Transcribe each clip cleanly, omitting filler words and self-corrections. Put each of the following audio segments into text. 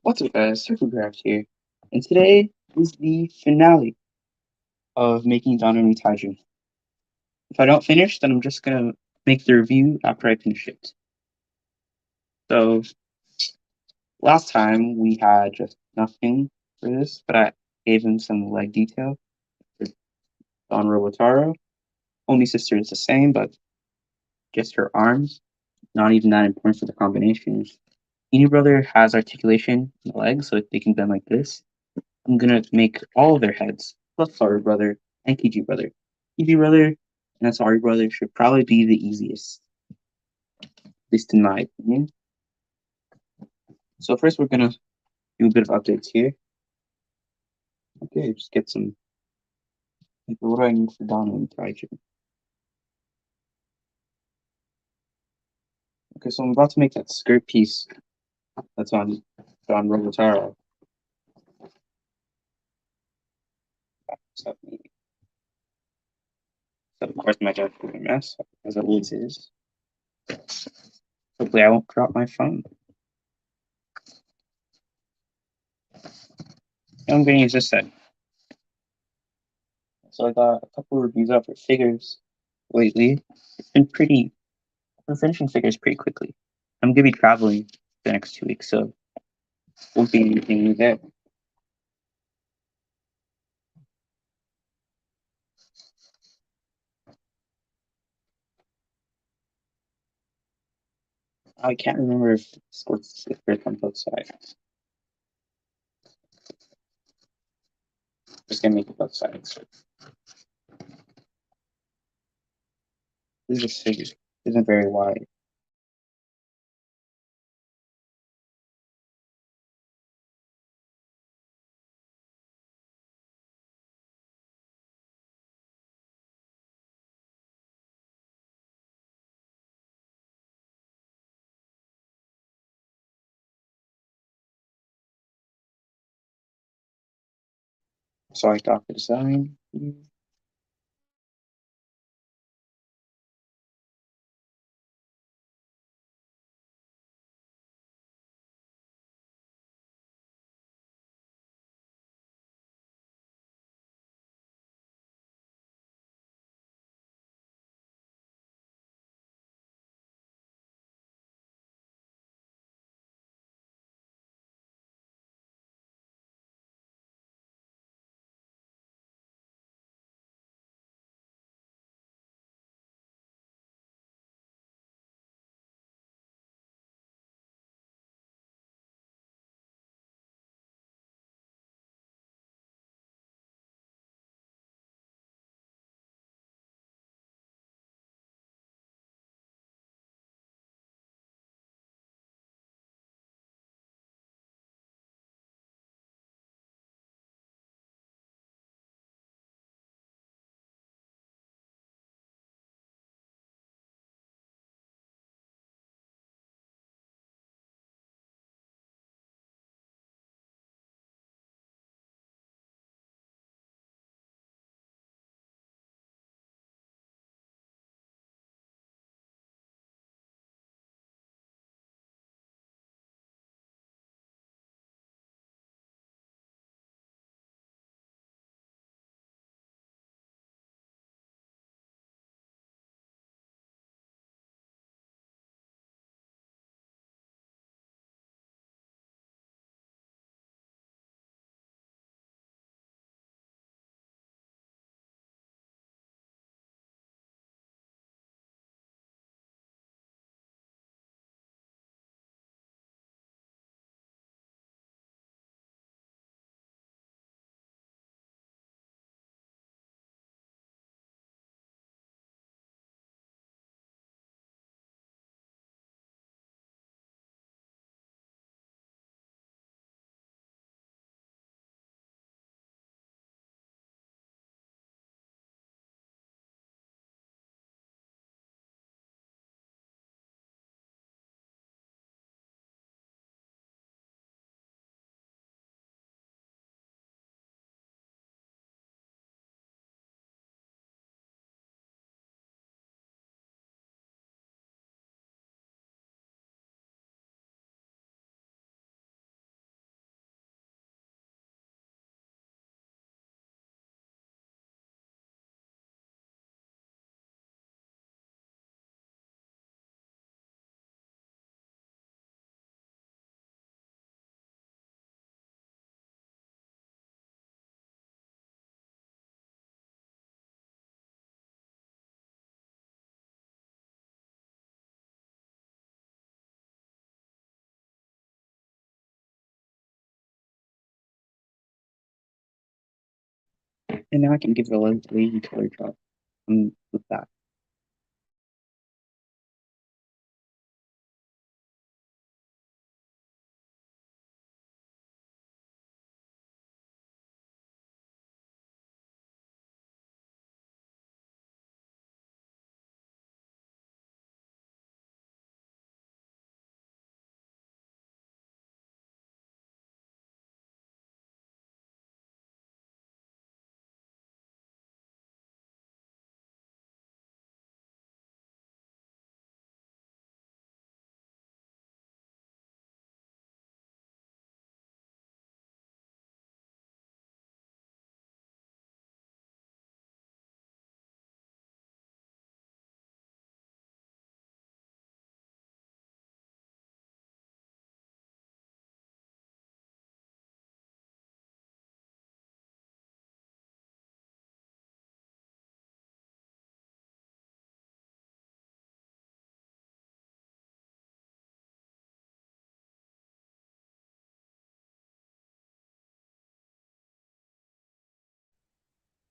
What's up, guys? Circle Grabs here, and today is the finale of making Don Onitaijin. If I don't finish, then I'm just gonna make the review after I finish it. So last time we had just nothing for this, but I gave him some leg detail for Don Robotaro. Only sister is the same, but just her arms. Not even that important for the combinations. Ini brother has articulation in the legs, so they can bend like this. I'm gonna make all of their heads, plus Sorry Brother and Kiji Brother. Kiji Brother and Sorry Brother should probably be the easiest, at least in my opinion. So first we're gonna do a bit of updates here. Okay, just get some, like, what do I need for Donna and Taiju? Okay, so I'm about to make that skirt piece that's on Don Robotaro. So, of course my job is a mess, as it always is. Hopefully I won't drop my phone. I'm gonna use this set. So I got a couple of reviews out for figures lately. It's been pretty. We're finishing figures pretty quickly. I'm gonna be traveling the next 2 weeks, so won't be anything new there. I can't remember if sports if on both sides. Just gonna make it both sides. This is figure isn't very wide. So I got the design. And now I can give it a lazy color drop with that.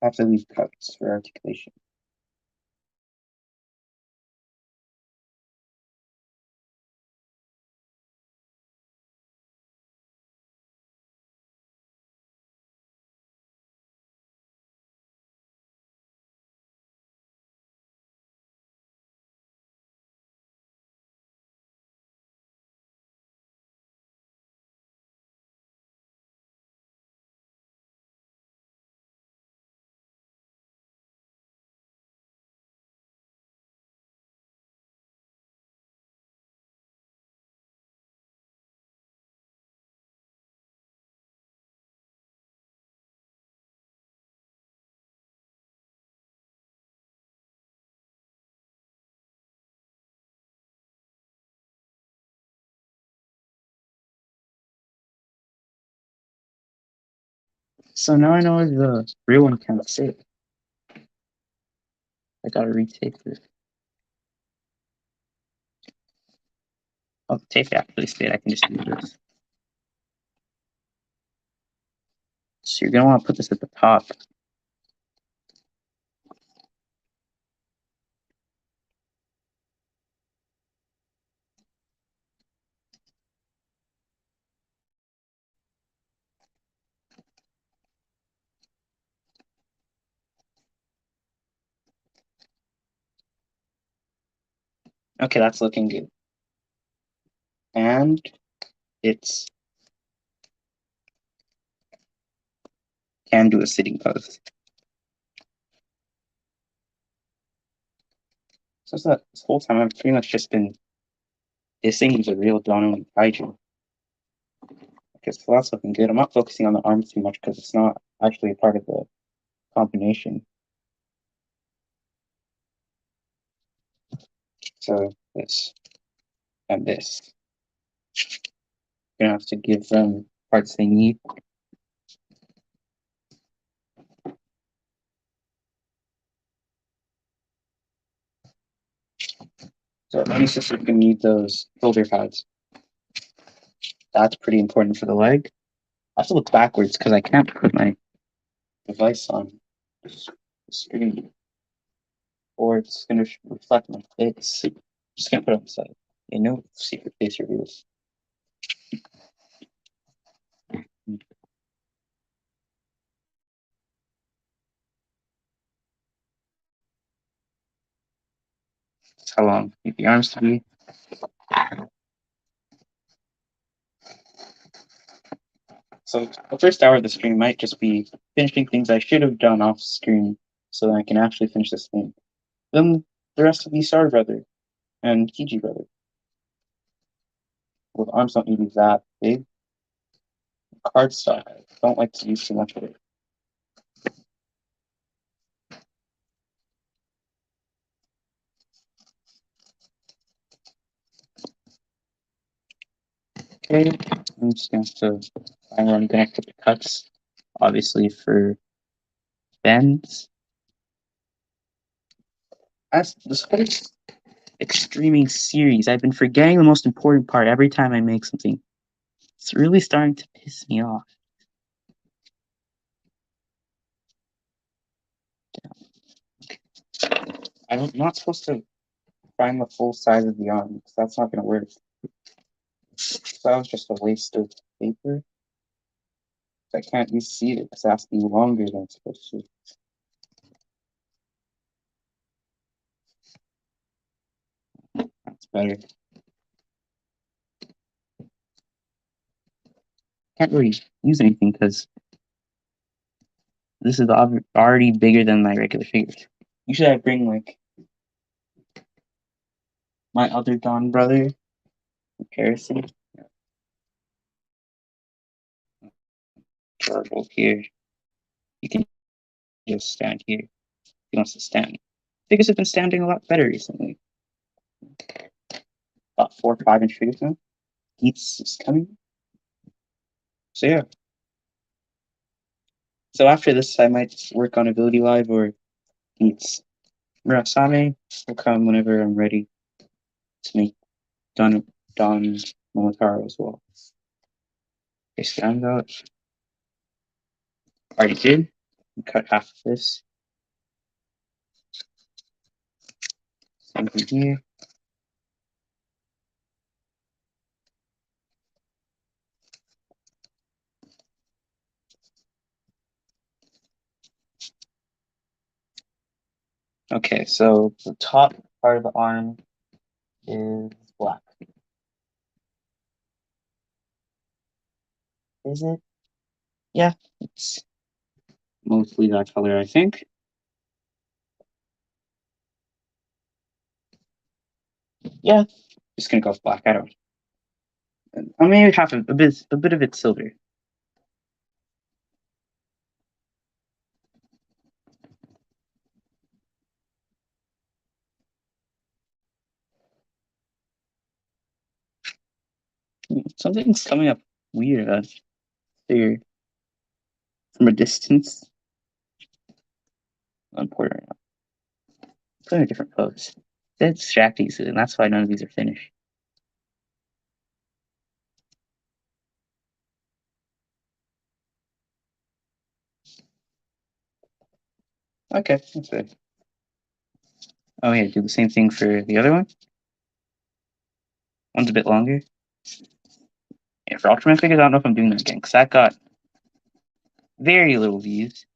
I have to leave cuts for articulation. So now I know where the real one can't sit. I gotta retake this. Oh, the tape actually stayed. I can just use this. So you're gonna want to put this at the top. Okay, that's looking good. And it's can do a sitting pose. So that this whole time I've pretty much just been dissing the real Onitaijin. Okay, so that's looking good. I'm not focusing on the arms too much because it's not actually a part of the combination. So this and this. You're gonna have to give them parts they need. So any sister's gonna need those shoulder pads. That's pretty important for the leg. I have to look backwards because I can't put my device on the screen, or it's gonna reflect my face. Just gonna put it on the side. You know, secret face reveals. That's how long you need the arms to be. So the first hour of the stream might just be finishing things I should have done off screen so that I can actually finish this thing. Then the rest will be Star Brother and Kiji Brother. Well, the arms don't need to be that big. Cardstock, I don't like to use too much of it. Okay, I'm just going to find where I'm going to put the cuts, obviously for bends. As this whole extreming series, I've been forgetting the most important part every time I make something. It's really starting to piss me off. I'm not supposed to find the full size of the arm because that's not going to work. So that was just a waste of paper. I can't even see it. It's asking longer than it's supposed to. That's better. Can't really use anything because this is already bigger than my regular figures. Usually I bring like my other Don brother, Harrison. Terrible here. You can just stand here. He wants to stand. Figures have been standing a lot better recently. About 4 or 5 inch figures now. Heats is coming. So yeah. So after this, I might work on Ability Live or Heats. Murasame will come whenever I'm ready to make Don Momotaro as well. Okay, stand out. Already did. Cut half of this. Same thing here. Okay, so the top part of the arm is black. Is it? Yeah, it's mostly that color, I think. Yeah, just gonna go with black. I don't. Maybe half of a bit of it's silver. Something's coming up weird here from a distance. I'm putting a different pose. That's distract easily, and that's why none of these are finished. Okay, that's good. Oh yeah, do the same thing for the other one. One's a bit longer. Yeah, for Ultraman figures, I don't know if I'm doing that again, because that got very little views.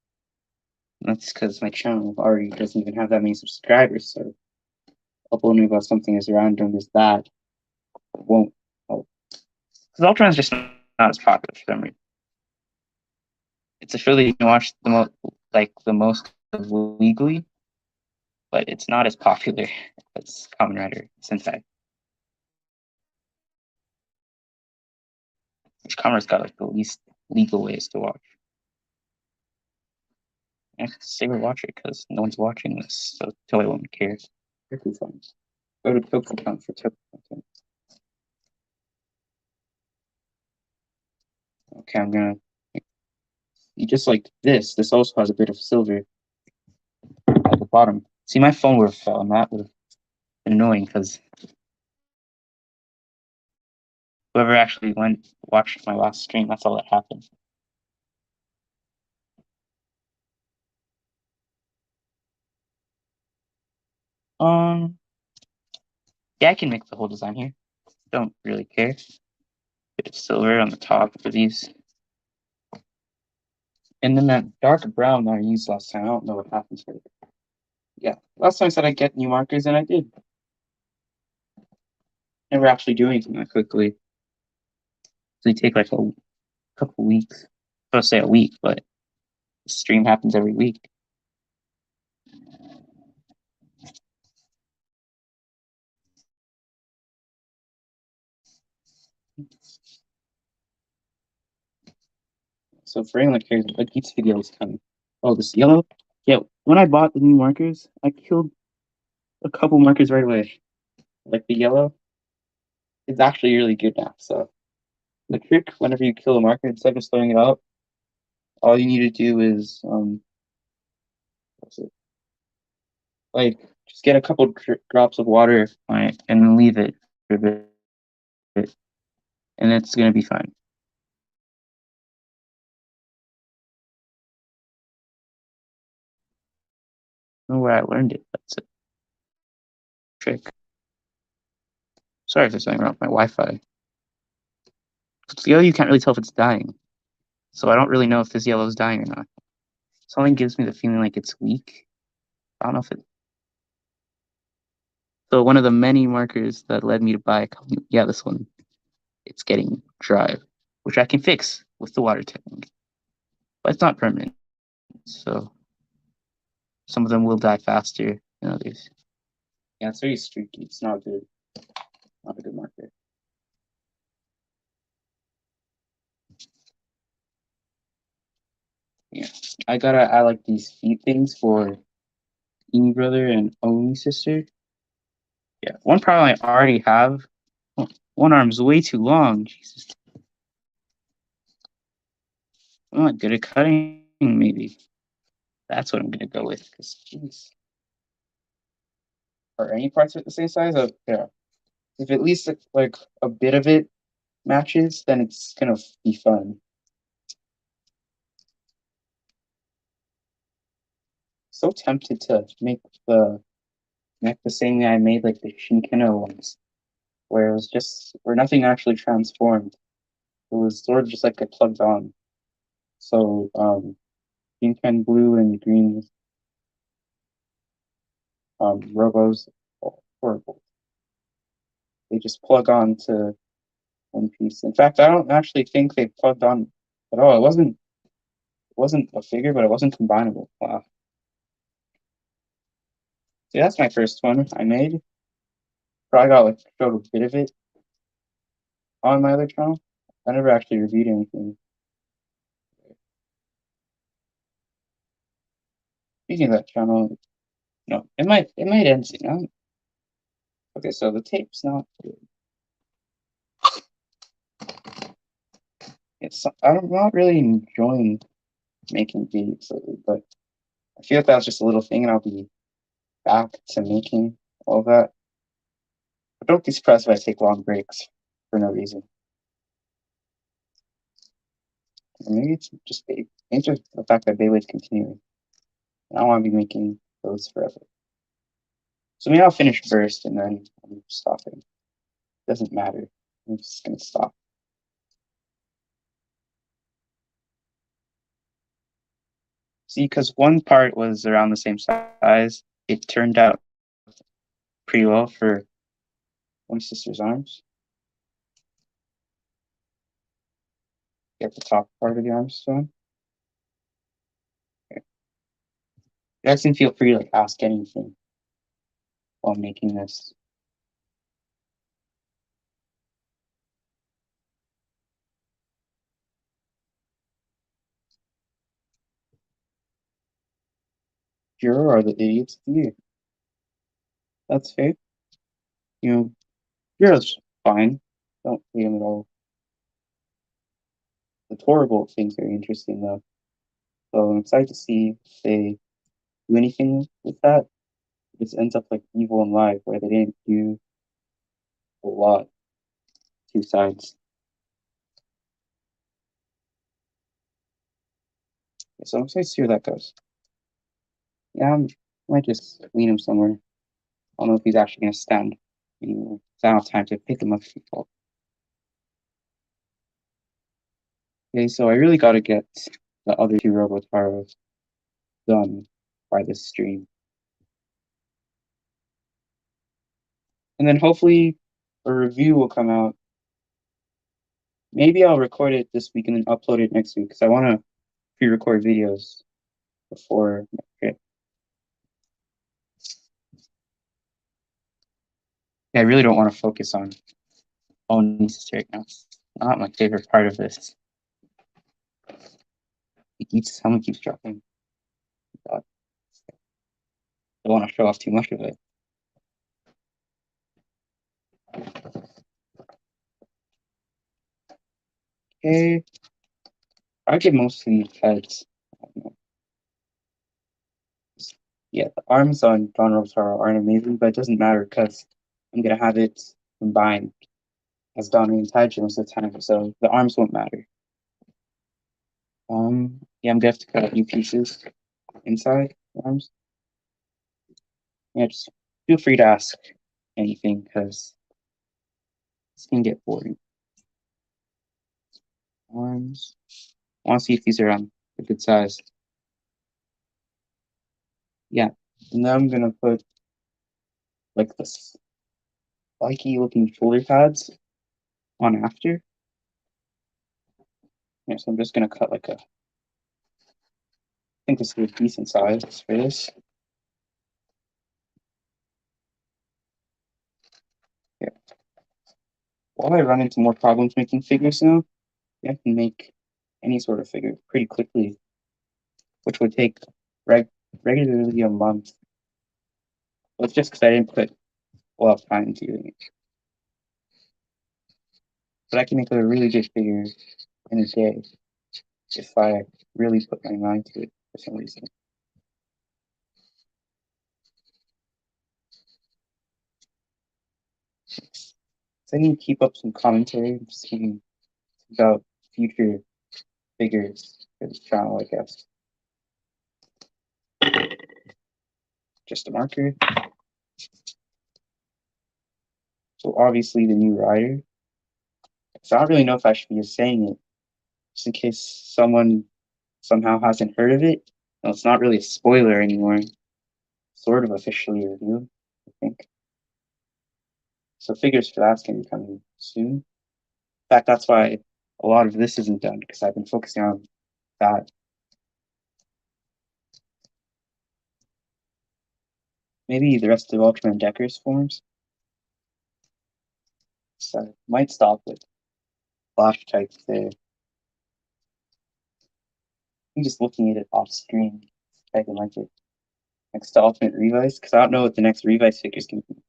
That's because my channel already doesn't even have that many subscribers, so uploading about something as random as that won't help. Because Ultraman's just not as popular for some reason. It's a show that you can watch the most legally, but it's not as popular as Kamen Rider Sentai. Which Kamen Rider's got like the least legal ways to watch. I have to say we watch it because no one's watching this, so Toei won't care. Toku fun. Go to Toku Fun for Toku content. Okay, I'm gonna. Just like this, this also has a bit of silver at the bottom. See, my phone would have fell, and that would have been annoying because whoever actually watched my last stream, that's all that happened. Yeah, I can make the whole design here. Don't really care. Bit of silver on the top for these. And then that dark brown that I used last time, I don't know what happens to it. Yeah, last time I said I'd get new markers, and I did. Never actually do anything that quickly. So they take like a couple weeks. I was say a week, but the stream happens every week. So for anyone that cares, a Geeks video is coming. Oh, this yellow? Yeah, when I bought the new markers, I killed a couple markers right away. Like the yellow is actually really good now. So the trick, whenever you kill a marker, instead of just throwing it out, all you need to do is what's it? Like just get a couple drops of water on it and then leave it for a bit, and it's gonna be fine. I don't know where I learned it. That's it. trick. Sorry if there's something wrong with my Wi-Fi. With yellow, you can't really tell if it's dying. So I don't really know if this yellow is dying or not. Something gives me the feeling like it's weak. I don't know if it... So one of the many markers that led me to buy, yeah, this one, it's getting dry, which I can fix with the water technique. But it's not permanent, so some of them will die faster than others. Yeah, it's very streaky. It's not good. Not a good marker. Yeah, I like these feet things for Amy brother and Oni sister. Yeah, one problem I already have. One arm's way too long. Jesus. I'm not good at cutting, maybe. That's what I'm gonna go with, because jeez. Are any parts of it the same size? Oh, yeah. If at least like a bit of it matches, then it's gonna be fun. So tempted to make the same way I made like the Shinkino ones, where it was just where nothing actually transformed. It was sort of just like a plugged on. So Shinken blue and green robos, horrible. They just plug on to one piece. In fact, I don't actually think they plugged on at all. It wasn't a figure, but it wasn't combinable. Wow. See, that's my first one I made. Probably got like showed a bit of it on my other channel. I never actually reviewed anything. Speaking of that channel, no, it might end soon. Okay, so the tape's not good. I'm not really enjoying making videos lately, but I feel like that's just a little thing, and I'll be back to making all that. But don't be surprised if I take long breaks for no reason. Or maybe it's just maybe it's just the fact that Beyblade's continuing. I don't want to be making those forever. So maybe I'll finish first and then I'm stopping. Doesn't matter. I'm just gonna stop. See, because one part was around the same size, it turned out pretty well for one sister's arms. Get the top part of the arms done. Okay. You guys can feel free to like ask anything while making this. Juro are the idiots to you. That's fair. You know, Juro's fine. Don't hate him at all. The horrible things are interesting though. So I'm excited to see if they do anything with that. This ends up like Evil and Live, where they didn't do a lot. Two sides. So I'm excited to see where that goes. Yeah, I might just lean him somewhere. I don't know if he's actually gonna stand anymore. I don't have time to pick him up if he falls. Okay, so I really gotta get the other two Robotaros done by this stream. And then hopefully a review will come out. Maybe I'll record it this week and then upload it next week because I want to pre-record videos before. Okay. Yeah, I really don't want to focus on Oni's right now. It's not my favorite part of this. Someone keeps dropping. God. I don't want to show off too much of it. Okay. I get most of these heads. Yeah, the arms on Dawn Rotaro aren't amazing, but it doesn't matter because I'm gonna have it combined as Dawn Onitaijin most of the time, so the arms won't matter. Yeah, I'm gonna have to cut out new pieces inside the arms. Yeah, just feel free to ask anything because this can get boring. Arms. I want to see if these are a good size. Yeah. And then I'm gonna put like this spiky looking shoulder pads on after. Yeah, so I'm just gonna cut like I think this is a decent size for this. Yeah. While I run into more problems making figures now, I can make any sort of figure pretty quickly, which would take regularly a month. Well, it's just because I didn't put a lot of time into doing it. But I can make a really good figure in a day if I really put my mind to it for some reason. So I need to keep up some commentary, speaking about future figures for this channel, I guess. Just a marker. So obviously the new rider. So I don't really know if I should be saying it, just in case someone somehow hasn't heard of it. No, it's not really a spoiler anymore. Sort of officially a review, I think. So figures for that's gonna be coming soon. In fact, that's why a lot of this isn't done, because I've been focusing on that. Maybe the rest of Ultraman Decker's forms. So I might stop with flash types there. I'm just looking at it off screen, if I can like it. Next to Ultimate Revice, because I don't know what the next Revice figure is going to be.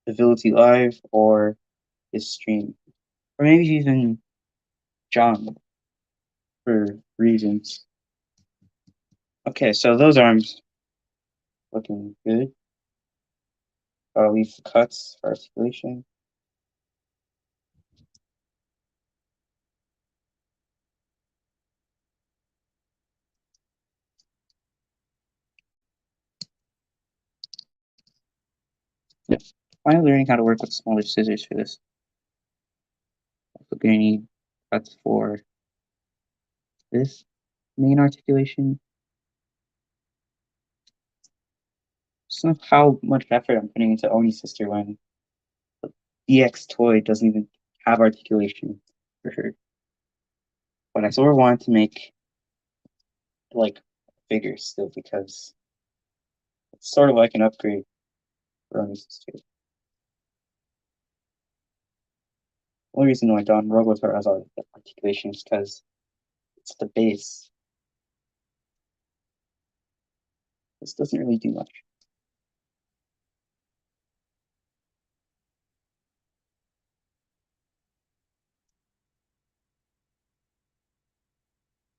Ability Live or his stream. Or maybe even John, for reasons. Okay, so those arms looking good. Gotta leave the cuts for articulation. Yeah. Finally learning how to work with smaller scissors for this. We're gonna need cuts for this main articulation. Just know how much effort I'm putting into Oni's sister when the DX toy doesn't even have articulation for her. But I sort of wanted to make like figures still because it's sort of like an upgrade for Oni's sister. The only reason why Don Robotar has articulation is because it's the base. This doesn't really do much.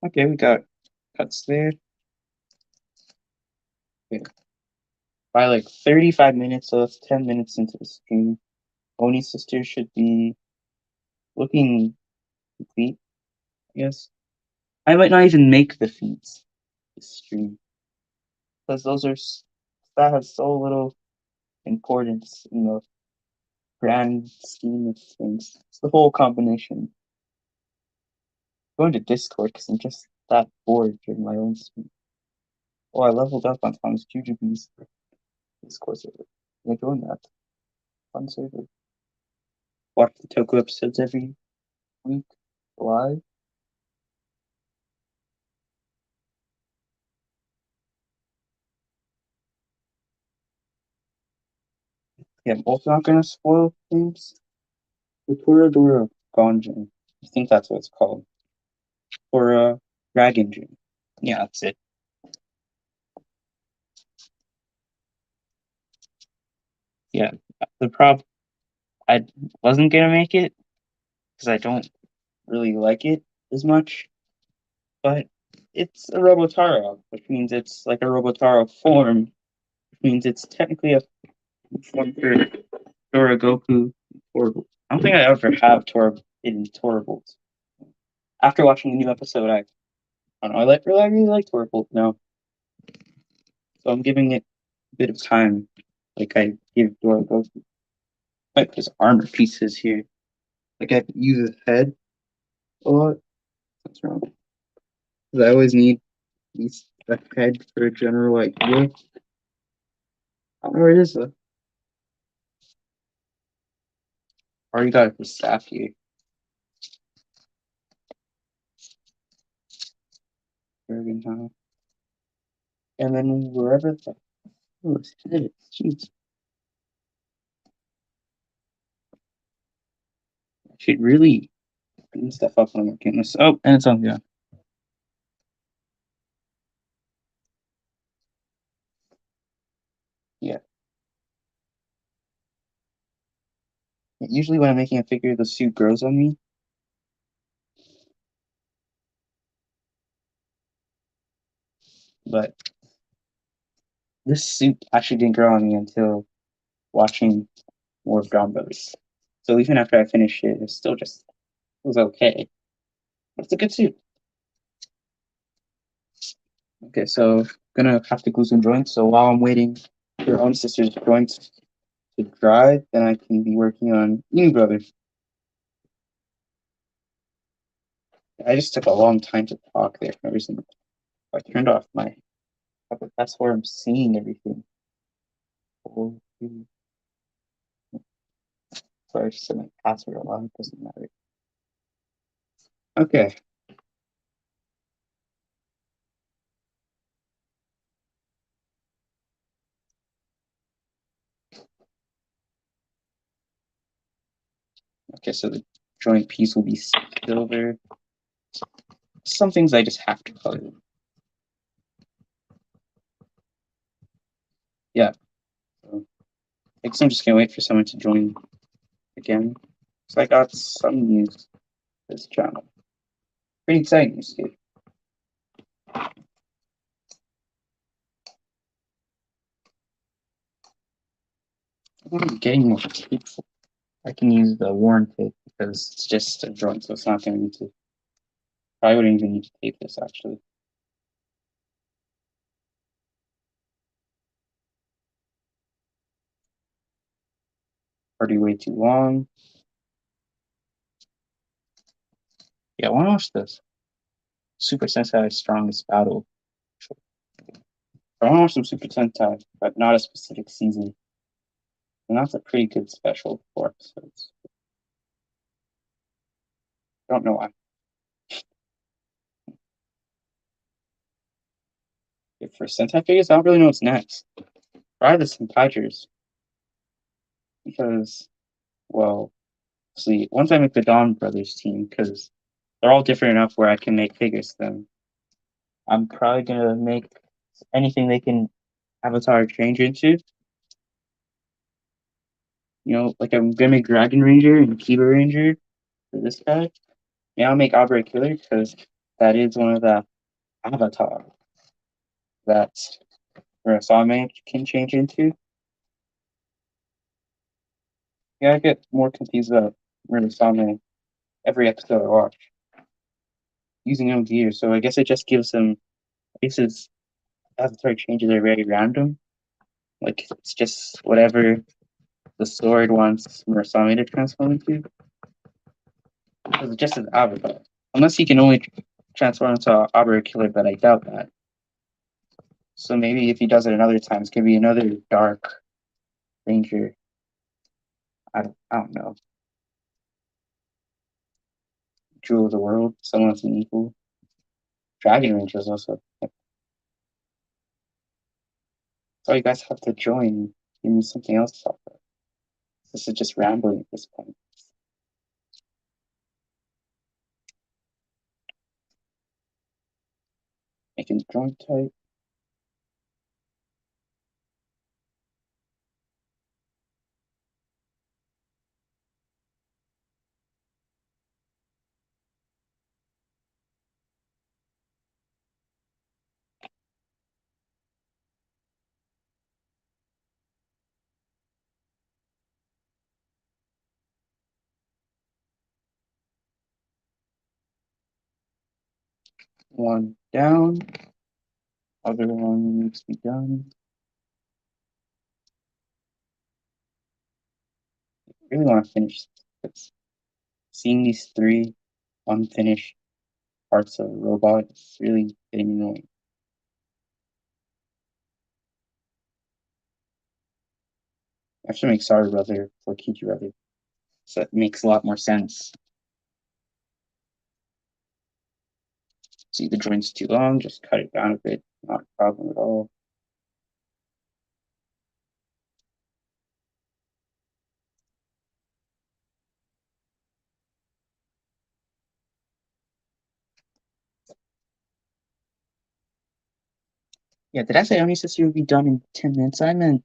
Okay, we got cuts there. Okay. By like 35 minutes, so that's 10 minutes into the stream, Oni's sister should be looking complete, I guess. I might not even make the feeds this stream because that has so little importance in the grand scheme of things. It's the whole combination. I'm going to Discord because I'm just that bored during my own stream. Oh, I leveled up on Tom's Jujubee's Discord server. Can I join that? Fun server. Watch the Toku episodes every week live. Yeah, I'm also not gonna spoil things. The Toradora Gonjin. I think that's what it's called. Or Dragon Gym. Yeah, that's it. Yeah. The problem I wasn't gonna make it because I don't really like it as much. But it's a Robotaro, which means it's like a Robotaro form, which means it's technically a form for Goku Torable. I don't think I ever have in Torables. After watching the new episode, I don't know, I really like Torable now. So I'm giving it a bit of time like I give Dora those. Might put his armor pieces here. Like I use his head a lot. What's wrong? Because I always need these the head for a general idea. I don't know where it is though. Already got his staff here. Bergenheim. And then wherever the his head is. Jeez. I should really clean stuff up when I'm working this. Oh, and it's on, yeah. Yeah. Usually when I'm making a figure, the suit grows on me. But this suit actually didn't grow on me until watching more of Brown Brothers. So even after I finished it, it's still just it was okay. But it's a good suit. Okay, so gonna have to glue some joints. So while I'm waiting for your own sister's joints to dry, then I can be working on Emu Brothers. I just took a long time to talk there for no reason. I turned off my. That's where I'm seeing everything. Oh, sorry, I just said my password a lot. It doesn't matter. Okay. Okay, so the joint piece will be silver. Some things I just have to color. Yeah. So I guess I'm just gonna wait for someone to join again. So I got some news this channel. Pretty exciting news, dude. I'm getting more tape. I can use the worn tape because it's just a joint, so it's not gonna need to. I wouldn't even need to tape this actually. Already way too long. Yeah, I wanna watch this. Super Sentai Strongest Battle. I wanna watch some Super Sentai, but not a specific season. And that's a pretty good special for episodes. I don't know why. If for Sentai figures, I don't really know what's next. Try the Sentai because, well, see, once I make the Dawn Brothers team, because they're all different enough where I can make figures then I'm probably gonna make anything they can avatar change into. You know, like I'm gonna make Dragon Ranger and Kiba Ranger for this guy. Yeah, I'll make Abra Killer because that is one of the avatar that Rasame can change into. Yeah, I get more confused about Rasame every episode I watch using no gear, so I guess it just gives him. I guess his avatar changes are very random. Like it's just whatever the sword wants Murasame to transform into. It's just an avatar. Unless he can only transform into an Abra Killer, but I doubt that. So maybe if he does it another time, it's gonna be another Dark Ranger. I don't know. Jewel of the World, someone's an equal. Dragon Ranger is also. So you guys have to join. Give me something else to talk about. This is just rambling at this point. Making joint type. One down. Other one needs to be done. really want to finish this, but seeing these three unfinished parts of a robot is really getting annoying. I should make Sorry Brother for Kiki Brother. So it makes a lot more sense. See, the joint's too long, just cut it down a bit. Not a problem at all. Yeah, did I say Oni Sister would be done in 10 minutes? I meant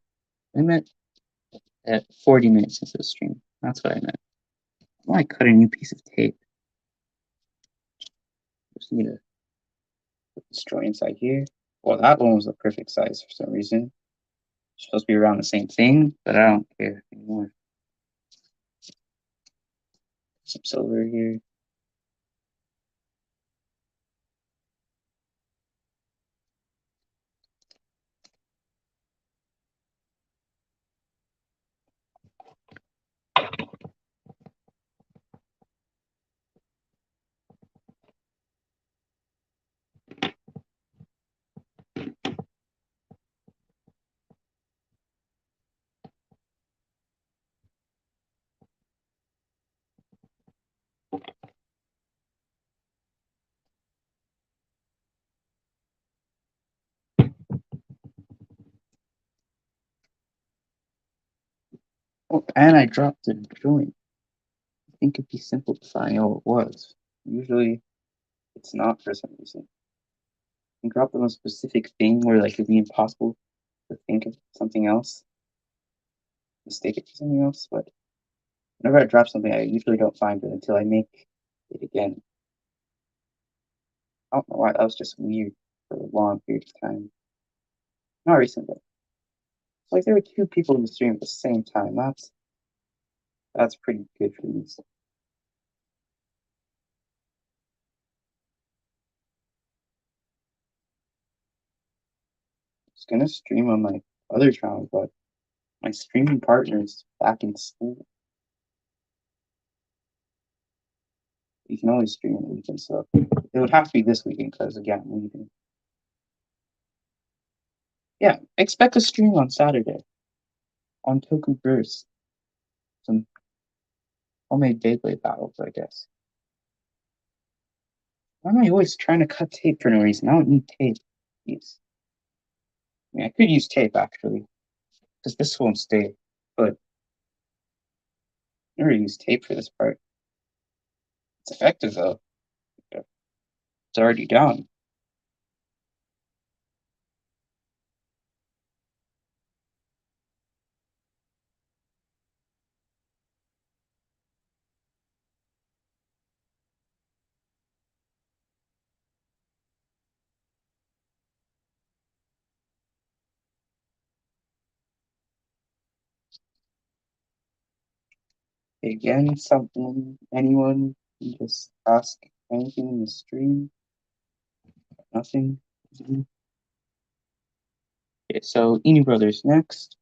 at 40 minutes into the stream. That's what I meant. I want to cut a new piece of tape. Just need to put this joint inside here. Well, that one was the perfect size for some reason. It's supposed to be around the same thing, but I don't care anymore. Some silver here. Oh, and I dropped the joint. I think it'd be simple to find out what it was. Usually, it's not for some reason. You drop on a specific thing where like it'd be impossible to think of something else, mistake it for something else. But whenever I drop something, I usually don't find it until I make it again. I don't know why. That was just weird for a long period of time. Not recently. It's like there were two people in the stream at the same time. That's pretty good for me. I was gonna stream on my other channel, but my streaming partner's back in school. You can only stream on the weekend, so it would have to be this weekend because again, I'm leaving. Yeah, expect a stream on Saturday on Toku Burst. Some homemade Beyblade battles, I guess. Why am I always trying to cut tape for no reason? I don't need tape. Jeez. I mean, I could use tape actually, because this won't stay. But I never use tape for this part. It's effective though. It's already done. Again, something anyone can just ask anything in the stream. Nothing. Okay, so Inu Brothers next.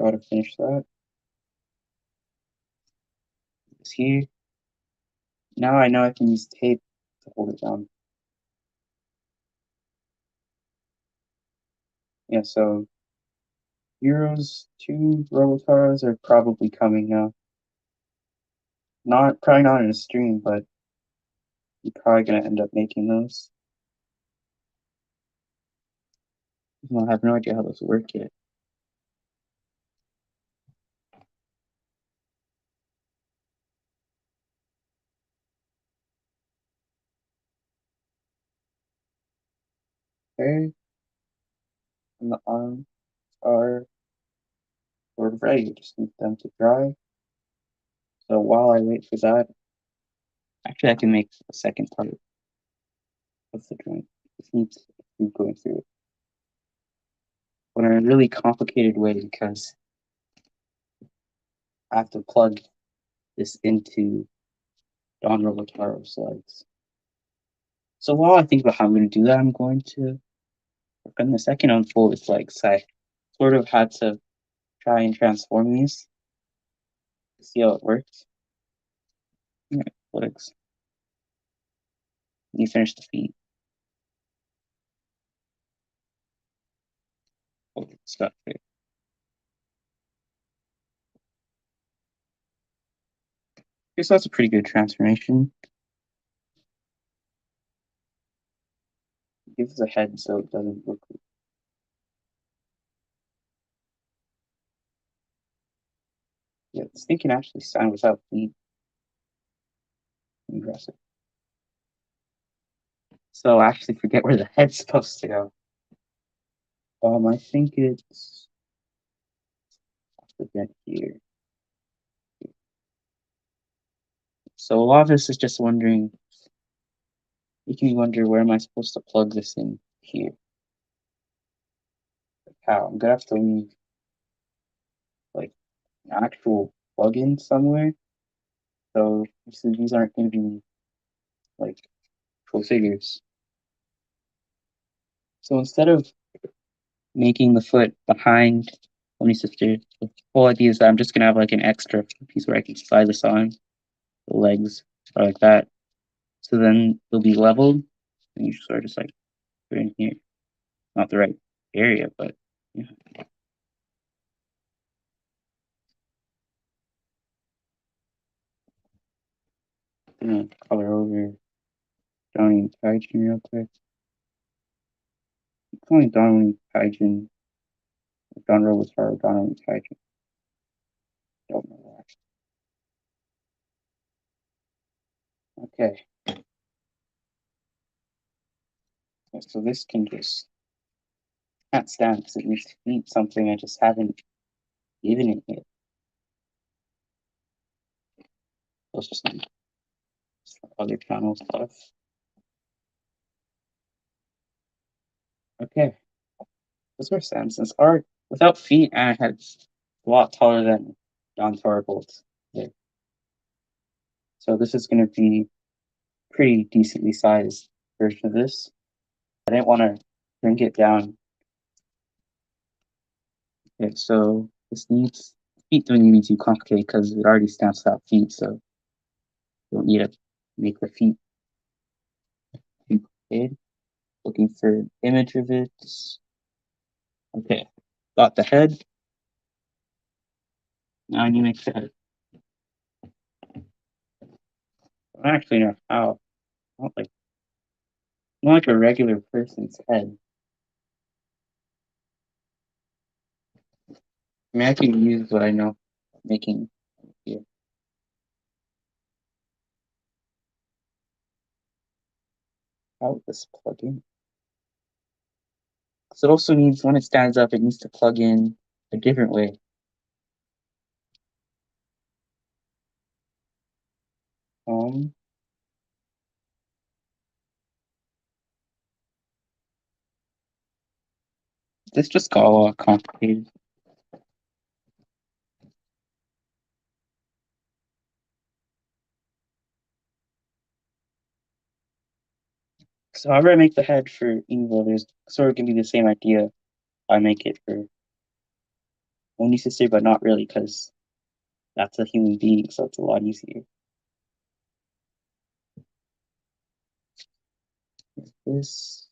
Gotta finish that. It's here. Now I know I can use tape to hold it down. Yeah, so Heroes 2 Robotars are probably coming now. Probably not in a stream, but I'm probably gonna end up making those. I have no idea how those work yet. Okay, and the arms are sort of ready. Just need them to dry. So while I wait for that, actually I can make a second part of the joint. Just needs to keep going through it, but in a really complicated way because I have to plug this into Don Robotaro's legs. So while I think about how I'm going to do that, I'm going to work on the second unfold its legs. I sort of had to try and transform these See how it works. Alright, legs. You finish the feet. Oh, it's not fair. Guess that's a pretty good transformation. Give us a head so it doesn't look. Yeah, this thing can actually stand without feet. Impressive. So I actually forget where the head's supposed to go. I think it's again here. So a lot of this is just wondering, making me wonder where am I supposed to plug this in here? Like how? I'm gonna have to leave like an actual plug-in somewhere. So these aren't gonna be like full figures. So instead of making the foot behind Pony Sister, the whole idea is that I'm just gonna have like an extra piece where I can slide this on the legs or like that. So then they'll be leveled and you sort of just like put it in here. Not the right area, but yeah. I'm gonna color over Onitaijin real quick. I'm calling Onitaijin Donro was hard, Onitaijin. Don't know why. Okay. So this can just can't stand because it needs to eat something I just haven't given it yet. Let's just need other channel stuff. Okay. This makes sense. Since art without feet and heads a lot taller than Don Torgold's. Yeah. So this is gonna be pretty decently sized version of this. I didn't want to bring it down. Okay, so this needs feet don't need to be too complicated because it already stands without feet, so you don't need to make the feet too complicated. Looking for an image of it. Okay, got the head. Now I need to make the head. I don't actually know how. Not like a regular person's head. I mean, I can use what I know making here. How would this plug in? So it also needs, when it stands up, it needs to plug in a different way. Um, this just got a lot complicated. So however I make the head for Evil, there's sort of gonna be the same idea. I make it for Only Sister, but not really, because that's a human being, so it's a lot easier. This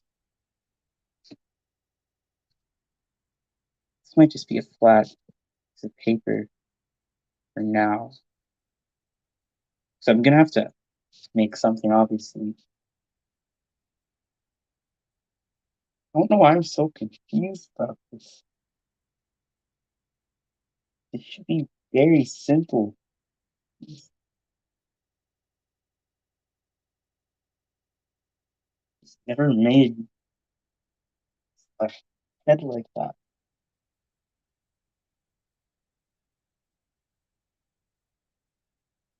this might just be a flat piece of paper for now. So I'm gonna have to make something, obviously. I don't know why I'm so confused about this. It should be very simple. It's never made a head like that.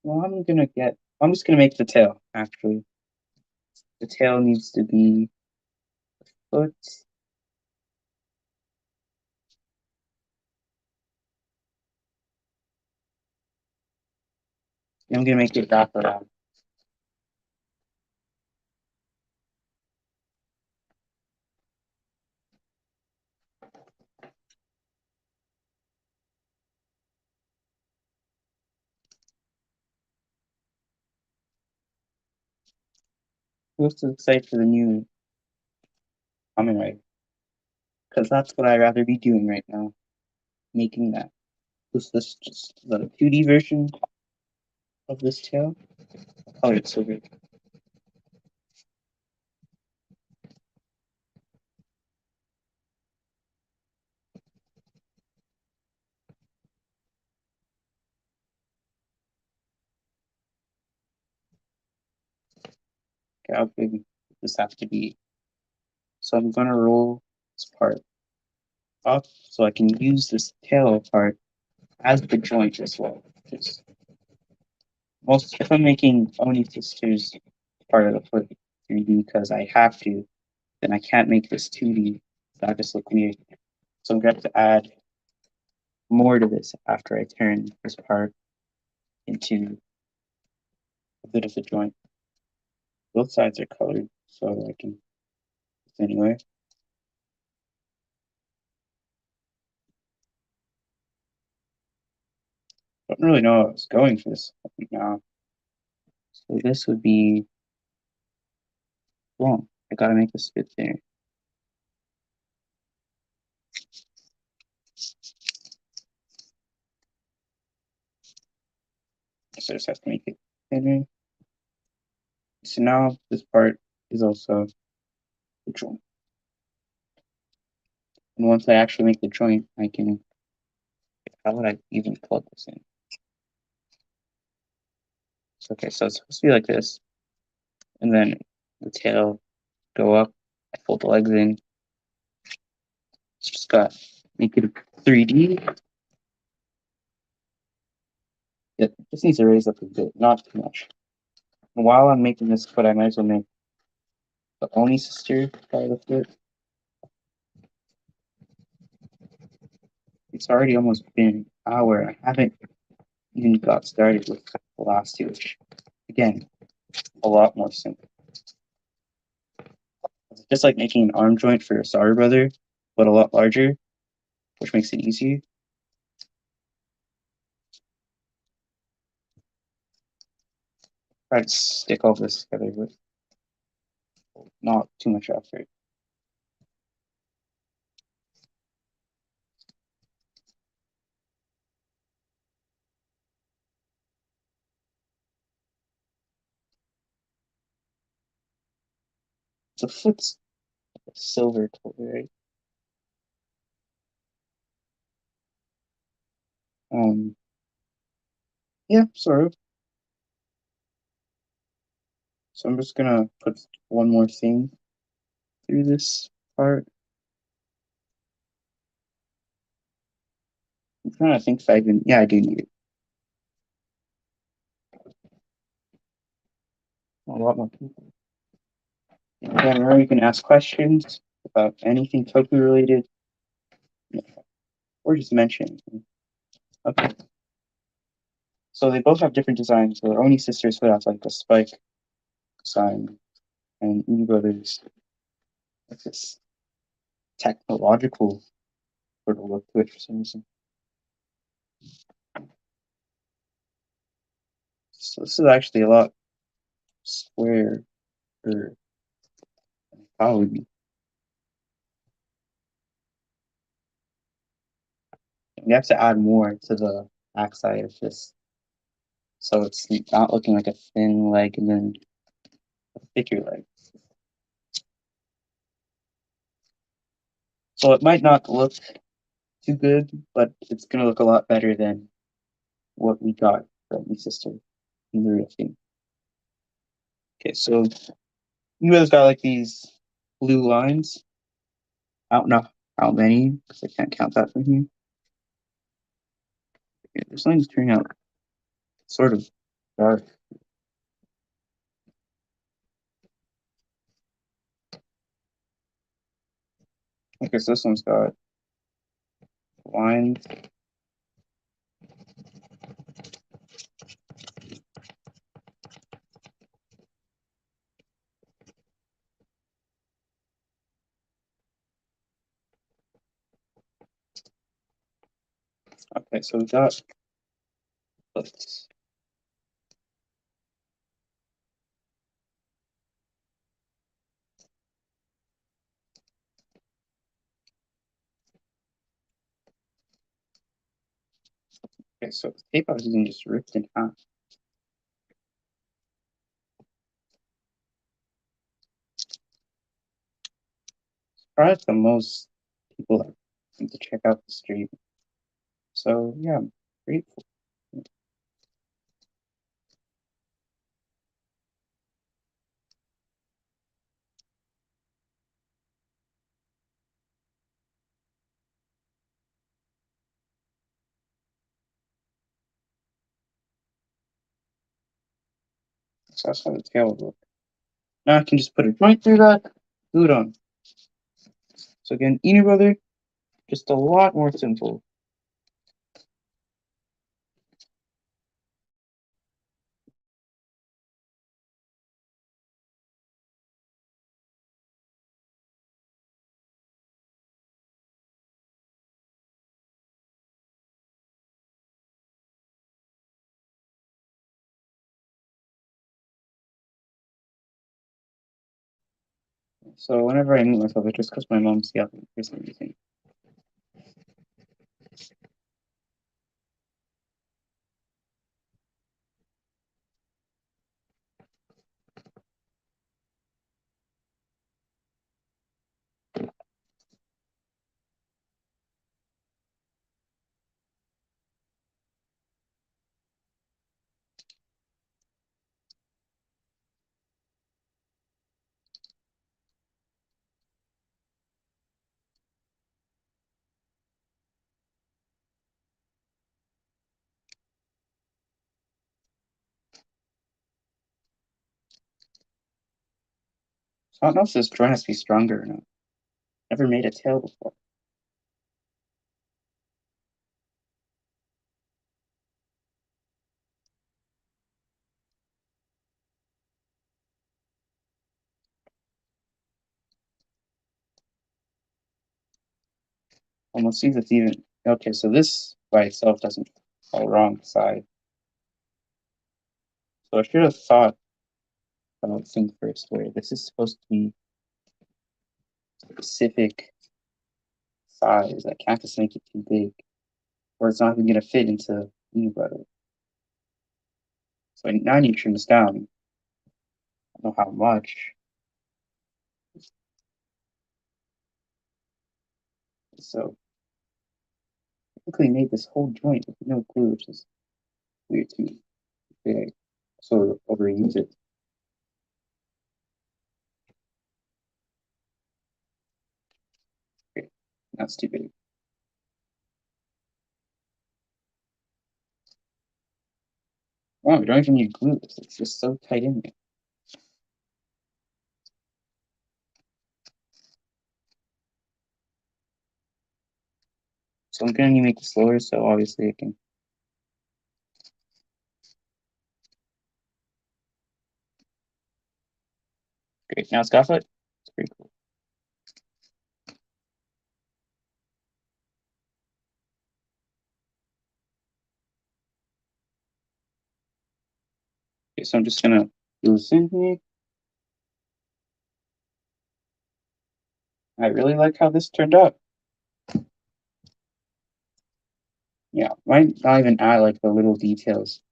Well, I'm just gonna make the tail, actually. The tail needs to be foot. I'm gonna make it wrap around. Who's to excited for the new Kamen Rider? Because that's what I'd rather be doing right now, making that. Is this just the 2D version of this tail? Oh, it's so good. Okay, how big does this have to be? So I'm gonna roll this part up so I can use this tail part as the joint as well. Just most if I'm making Oni Sisters part of the foot 3D because I have to, then I can't make this 2D. That just look weird. So I'm gonna have to add more to this after I turn this part into a bit of a joint. Both sides are colored, so I can anyway. Don't really know what I was going for this now. So this would be wrong. I gotta make this fit there. So I just have to make it thinner. So now this part is also the joint. And once I actually make the joint, I can, how would I even plug this in? So, okay, so it's supposed to be like this. And then the tail go up, I fold the legs in. It's just got, make it a 3D. It just needs to raise up a bit, not too much. And while I'm making this foot, I might as well make the Oni sister part of the foot. It's already almost been an hour. I haven't even got started with the last two, which again, a lot more simple. It's just like making an arm joint for your solder brother, but a lot larger, which makes it easier. Try to stick all this together with not too much effort. The foot's silver color, right? Um, yeah, sort of. So I'm just gonna put one more thing through this part. I'm trying to think if I even, yeah, I do need it. A lot more people. Yeah, remember you can ask questions about anything Toku related, or just mention. Okay. So they both have different designs. The Oni sisters put out like a spike design, and Uni Brothers like this technological sort of look to it for some reason. So this is actually a lot square or probably. We have to add more to the backside of this, so it's not looking like a thin leg and then a thicker leg. So it might not look too good, but it's gonna look a lot better than what we got from my sister in the real thing. Okay, so you guys got like these blue lines. I don't know how many because I can't count that from here. Yeah, this line's turning out sort of dark. Okay, so this one's got lines. Okay, so we got this. Okay, so the tape I was using just ripped in half. Probably the most people that need to check out the stream. So yeah, I'm grateful. So that's how the tail would look. Now I can just put a joint through that, glue it on. So again, Inu Brother, just a lot more simple. So whenever I mute myself, it's just because my mom's yelling for some reason. So I don't know if this joint has to be stronger or not. Never made a tail before. And let's see if it's even. Okay, so this by itself doesn't fall wrong side. So I should have thought about thing first, where this is supposed to be specific size. I can't just make it too big, or it's not even gonna fit into Inu Brother. So now I need to trim this down. I don't know how much. So I quickly made this whole joint with no glue, which is weird too. Big. So overuse it. Okay, that's too big. Wow, we don't even need glue. It's just so tight in there. So I'm gonna need to make this lower, so obviously I can. Great, now it's got foot. It's pretty cool. Okay, so I'm just gonna glue this in here. I really like how this turned out. Yeah, might not even add like the little details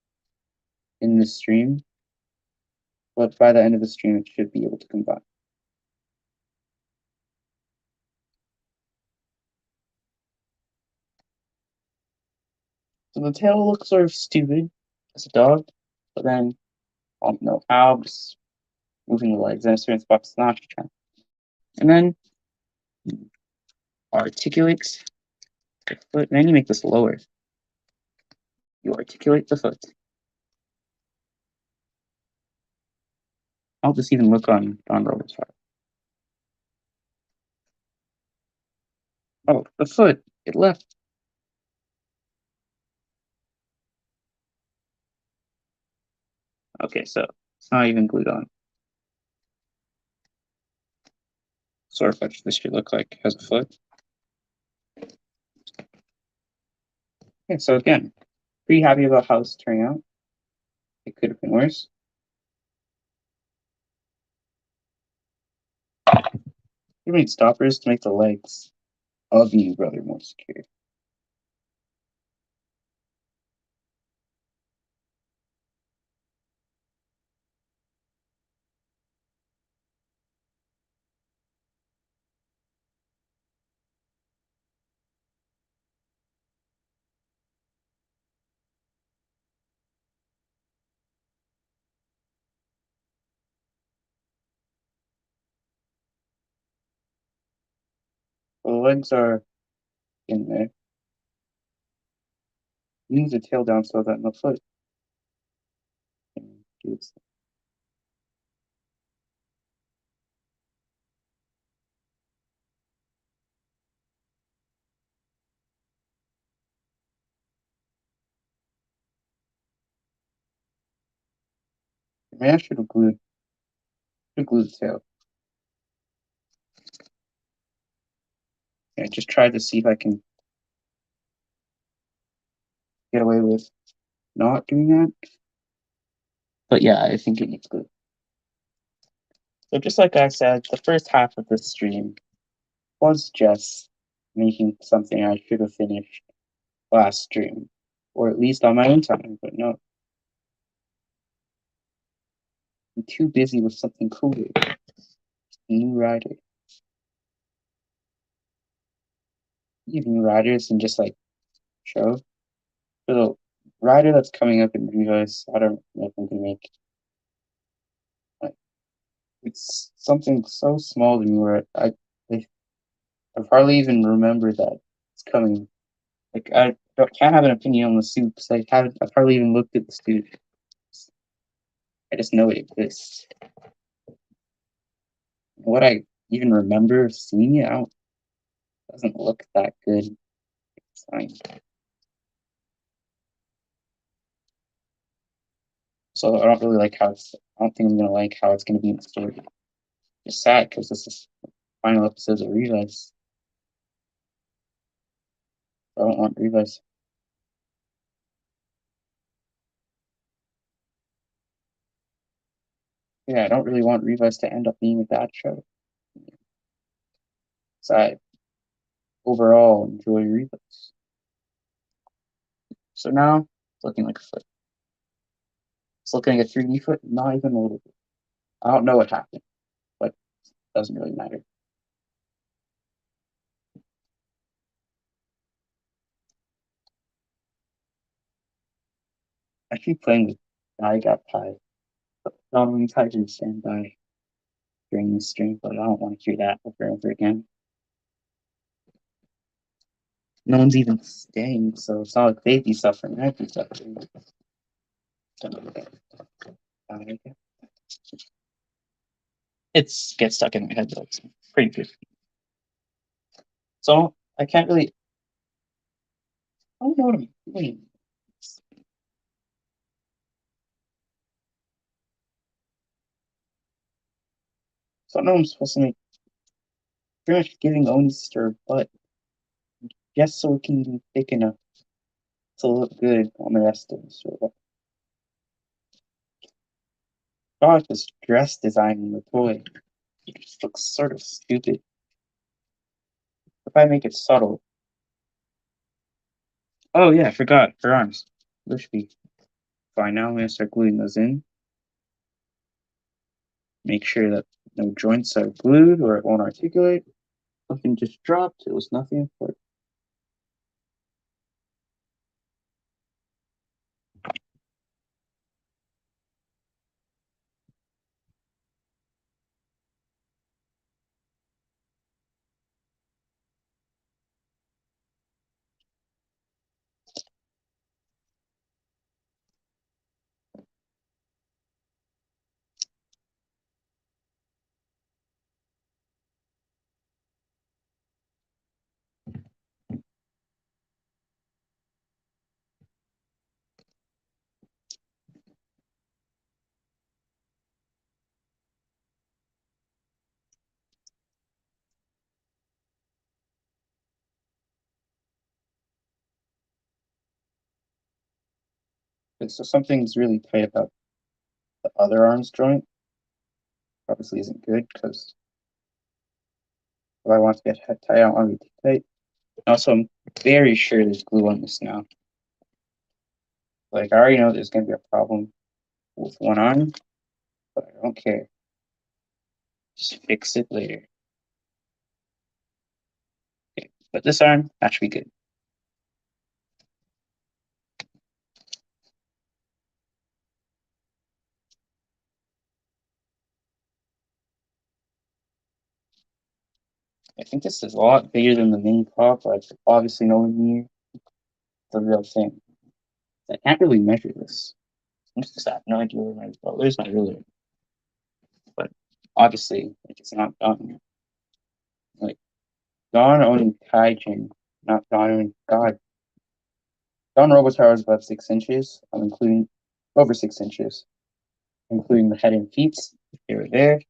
in the stream, but by the end of the stream, it should be able to combine. So the tail looks sort of stupid as a dog, but then I don't know how, just moving the legs in a certain spot is not trying. And then articulate the foot, and then you make this lower. You articulate the foot. I'll just even look on Don Robert's heart. Oh, the foot, it left. Okay, so it's not even glued on. Sort of what this should look like as a foot. Okay, so again, pretty happy about how this turned out. It could have been worse. We made stoppers to make the legs of Inu Brother more secure. The legs are in there. Move the tail down so that the foot can do its thing. Maybe I should glue the tail. I just tried to see if I can get away with not doing that. But yeah, I think it needs glue. So just like I said, the first half of this stream was just making something I should have finished last stream, or at least on my own time, but no. I'm too busy with something cooler. New rider. New riders and just like show. For the rider that's coming up in Revis, I don't know if I'm gonna make like it's something so small to me where I hardly even remember that it's coming. Like can't have an opinion on the suit because I've hardly even looked at the suit. I just know it exists. What I even remember seeing it, doesn't look that good. It's fine. So I don't really like how I don't think I'm gonna like how it's gonna be in the story. It's sad because this is the final episodes of Revis. I don't want Revis. Yeah, I don't really want Revis to end up being a bad show. So I overall enjoy Revis. So now it's looking like a foot. It's looking like a 3D foot, not even a little bit. I don't know what happened, but it doesn't really matter. I keep playing with I Got Pie. Onitaijin stand by during this stream, but I don't want to hear that over and over again. No one's even staying, so it's not like they'd be suffering. I'd be suffering. It's gets stuck in my head though. It's pretty good. So I can't really. I don't know what I'm doing. So I know I'm supposed to make pretty much giving Onistar, but just so it can be thick enough to look good on the rest of the store. God, this dress design in the toy, it just looks sort of stupid. If I make it subtle. Oh yeah, I forgot her arms. Those should be fine. Now I'm gonna start gluing those in. Make sure that no joints are glued or it won't articulate. Something just dropped. It was nothing important. Okay, so something's really tight about the other arms joint. Obviously isn't good because if I want to get head tight, I don't want to be too tight. Also, I'm very sure there's glue on this now. Like, I already know there's going to be a problem with one arm, but I don't care. Just fix it later. Okay, but this arm, that should be good. I think this is a lot bigger than the mini pop, but obviously nowhere near the real thing. I can't really measure this. I just have no idea where where's my ruler. But obviously, like, it's not done. Like Don Onitaijin, not Don God. Don Robotar is about 6 inches. I'm including over 6 inches, including the head and feet. They were there. If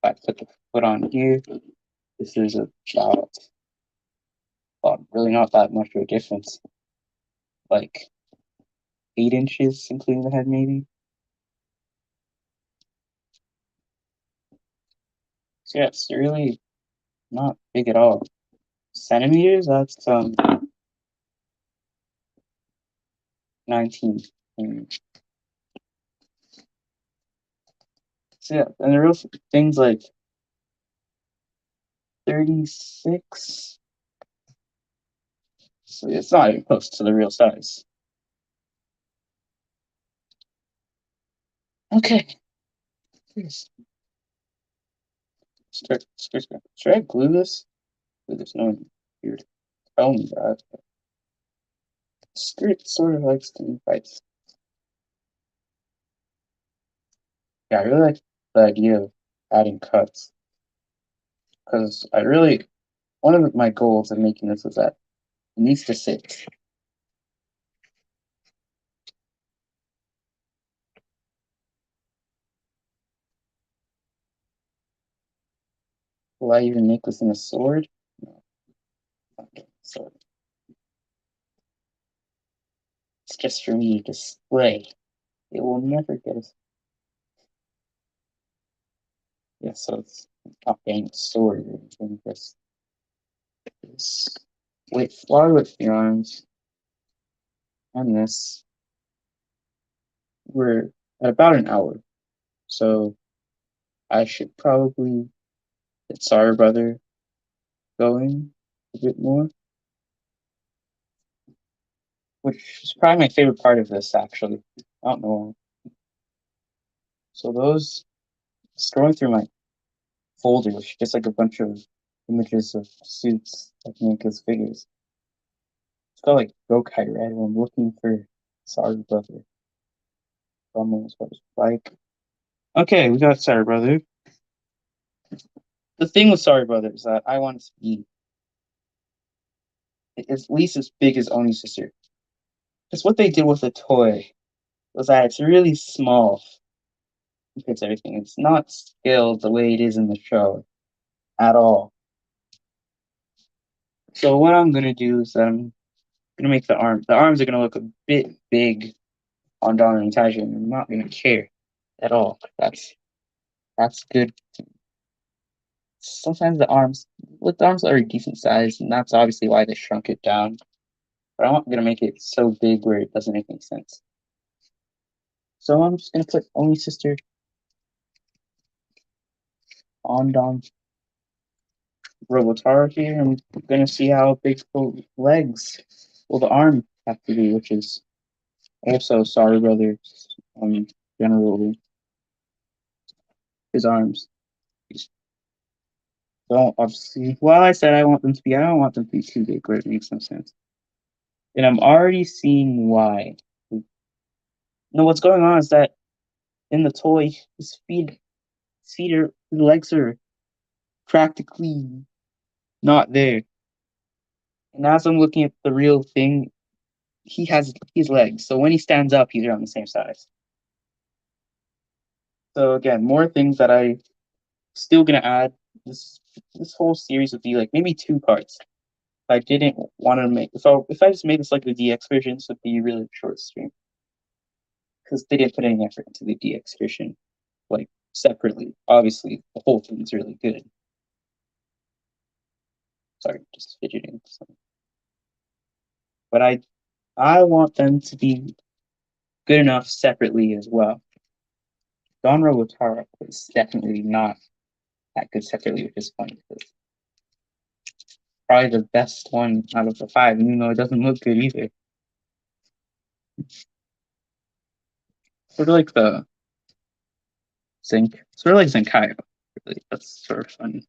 I put the foot on here, this is about, well, really not that much of a difference. Like 8 inches, including the head, maybe. So yeah, it's really not big at all. Centimeters, that's 19. So yeah, and the real things like 36. So it's not even close to the real size. Okay. Should I glue this? There's no one here to tell me that. Script sort of likes to fight. Yeah, I really like the idea of adding cuts. Because one of my goals in making this is that it needs to sit. Will I even make this in a sword? No. Okay, sword. It's just for me to display. It will never get us. Yeah, so it's not being a sword or anything. Just this. Wait, fly with the arms. And this. We're at about an hour. So I should probably get Sorry Brother going a bit more. Which is probably my favorite part of this, actually. I don't know. So those, scrolling through my folders, just like a bunch of images of suits that make as figures. It's got like Gokai Red, and I'm looking for Sorry Brother. Almost what it's like. Okay, we got Sorry Brother. The thing with Sorry Brother is that I want it to be at least as big as Oni's sister. Because what they did with the toy was that it's really small compared to everything. It's not scaled the way it is in the show at all. So what I'm gonna do is I'm gonna make the arms. The arms are gonna look a bit big on Donner and Taija, and I'm not gonna care at all. That's good. Sometimes the arms are a decent size, and that's obviously why they shrunk it down. But I'm not gonna make it so big where it doesn't make any sense. So I'm just gonna put Only Sister on Don Robotaro here. I'm gonna see how big the legs, well, the arm have to be, which is also Sorry Brothers, generally his arms. So obviously, well, I said I don't want them to be too big where it makes no sense. And I'm already seeing why. No, what's going on is that in the toy, his legs are practically not there. And as I'm looking at the real thing, he has his legs. So when he stands up, he's around the same size. So again, more things that I still gonna add. This whole series would be like maybe 2 parts. I didn't want to make if I just made this like the DX version, this would be a really short stream because they didn't put any effort into the DX version like separately. Obviously, the whole thing's really good. Sorry, just fidgeting. But I want them to be good enough separately as well. Don Robotaro is definitely not that good separately, which is funny because probably the best one out of the 5, even though it doesn't look good either. Sort of like sort of like Zenkaio. Really, that's sort of funny.